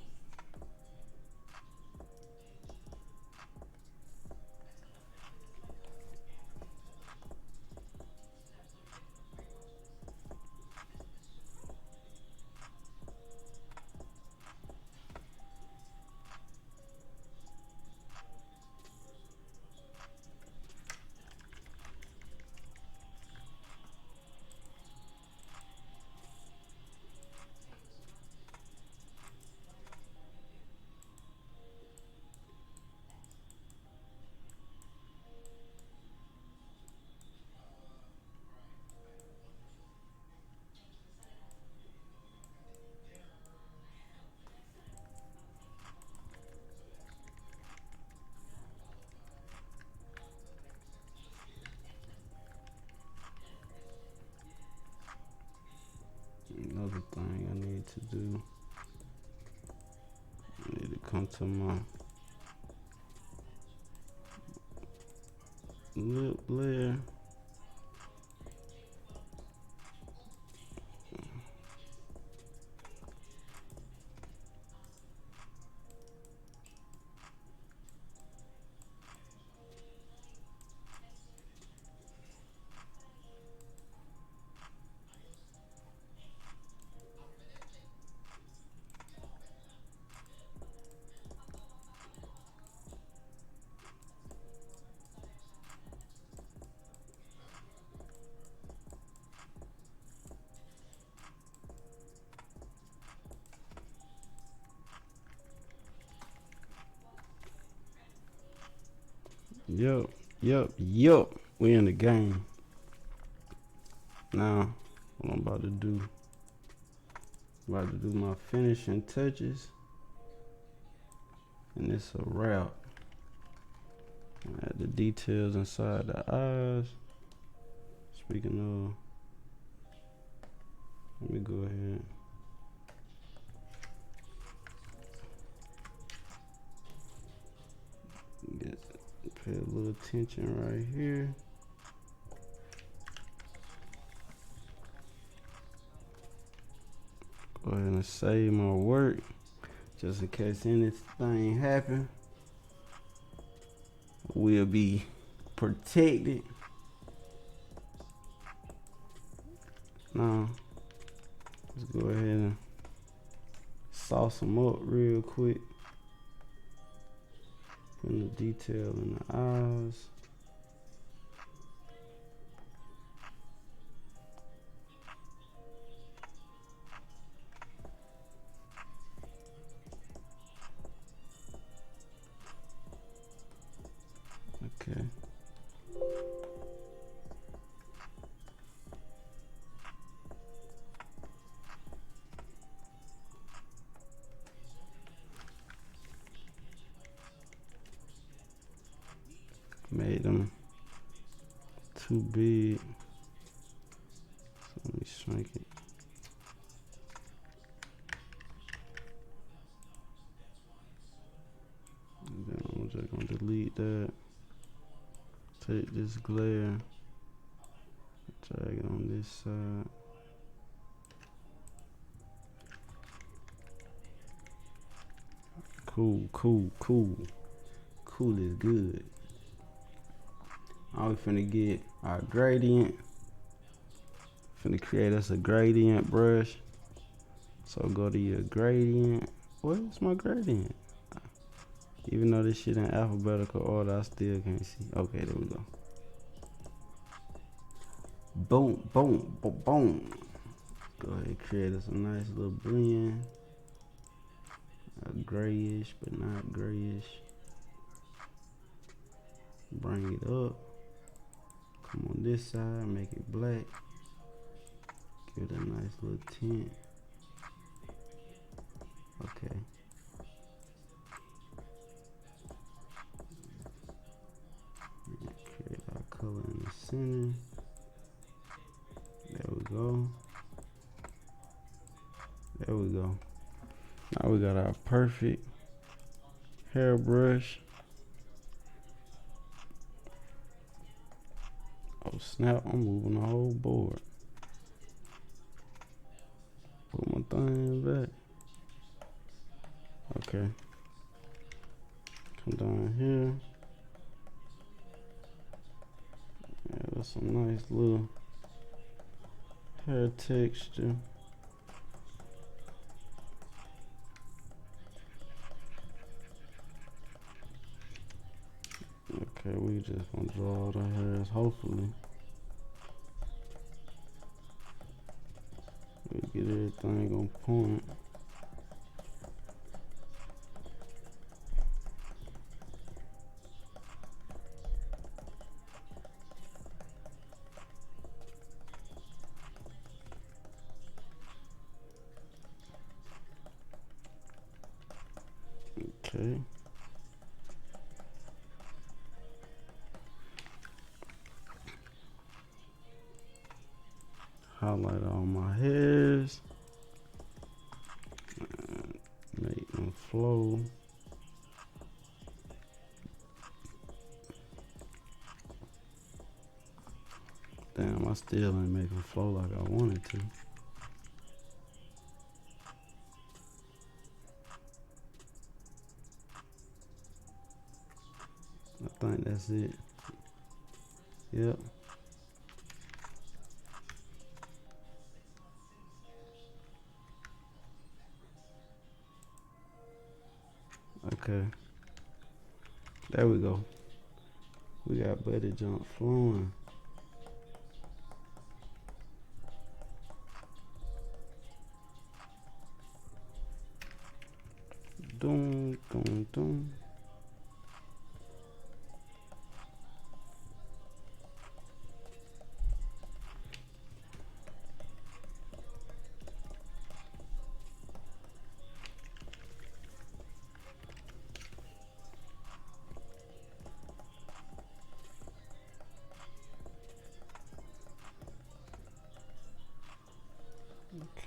come to my lip layer. Yup. We in the game. Now, what I'm about to do my finishing touches. And it's a wrap. Add the details inside the eyes. Speaking of, let me go ahead. Pay a little attention right here. Go ahead and save my work just in case anything happen. We'll be protected. Now, let's go ahead and sauce them up real quick. Putting the detail in the eyes. Okay. Made them too big. So let me shrink it. And then I'm just gonna delete that. Take this glare, drag it on this side. Cool is good. Now we finna get our gradient. Finna create us a gradient brush. So go to your gradient. Where's my gradient? Even though this shit in alphabetical order, I still can't see. Okay, there we go. Boom. Go ahead and create us a nice little blend. Grayish, but not grayish. Bring it up. Come on this side, make it black. Give it a nice little tint. Okay. Create our color in the center. There we go. There we go. Now we got our perfect hairbrush. Oh snap, I'm moving the whole board. Put my thing back. Okay. Come down here. Yeah, that's some nice little hair texture. Okay, we just gonna draw the hairs, hopefully. We get everything on point. Okay. Highlight all my hairs. Make them flow. still ain't making it flow like I wanted to. I think that's it. Yep. Okay. There we go. We got Buddy Jump flowing. Doom, doom, doom.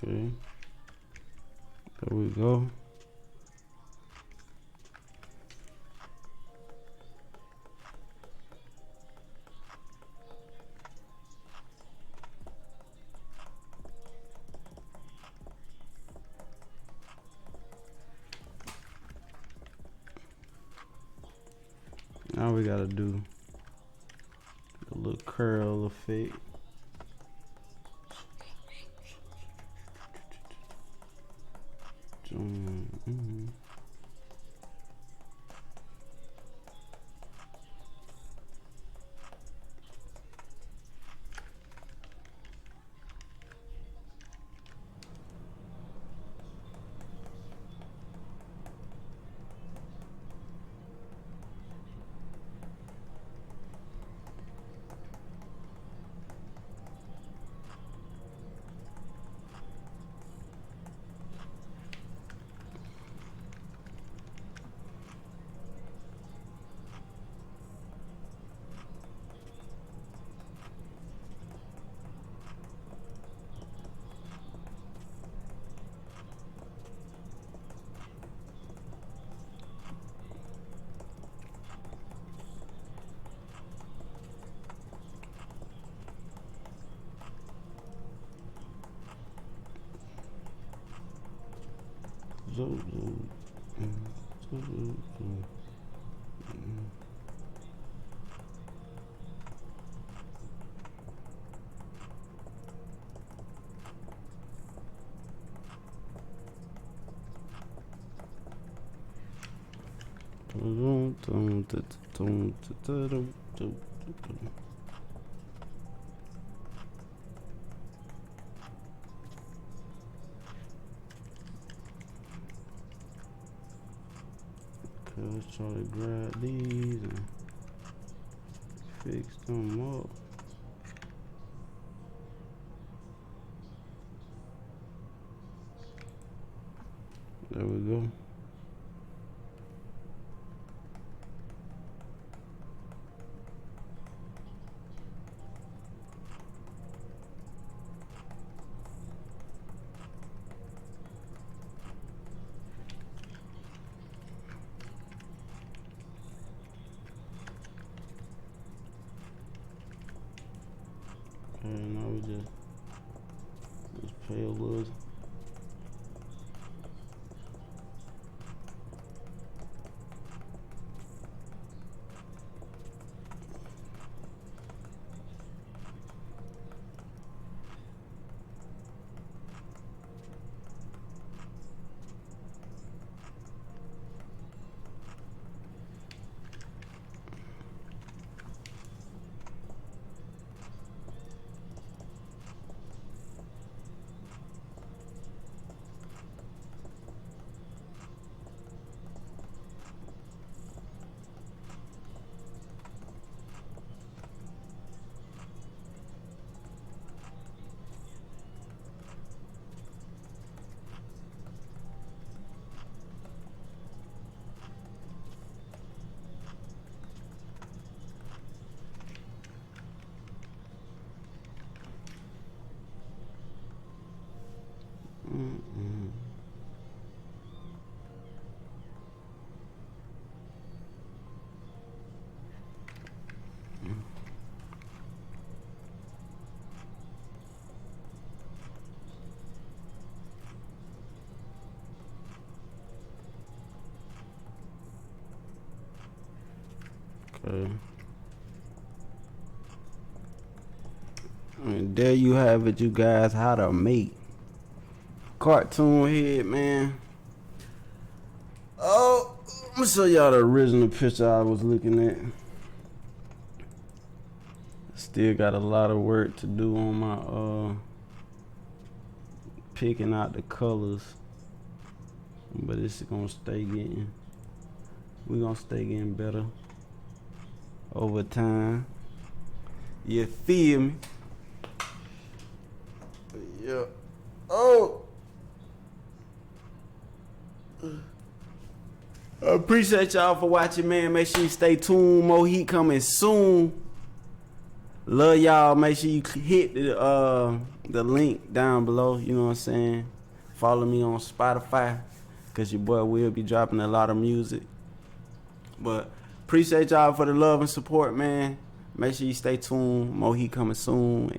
Okay. There we go. Now we gotta do a little curl effect. Let's try to grab these and fix them up. There we go. Okay, now we just pay a little. Okay. And there you have it, you guys, how to make cartoon head, man. Oh, I'm gonna show y'all the original picture I was looking at. Still got a lot of work to do on my picking out the colors, but it's gonna stay getting. We gonna stay getting better over time. You feel me? Yeah. Oh. I appreciate y'all for watching, man. Make sure you stay tuned. More heat coming soon. Love y'all. Make sure you hit the link down below. You know what I'm saying? Follow me on Spotify, cause your boy will be dropping a lot of music. But appreciate y'all for the love and support, man. Make sure you stay tuned. More heat coming soon. And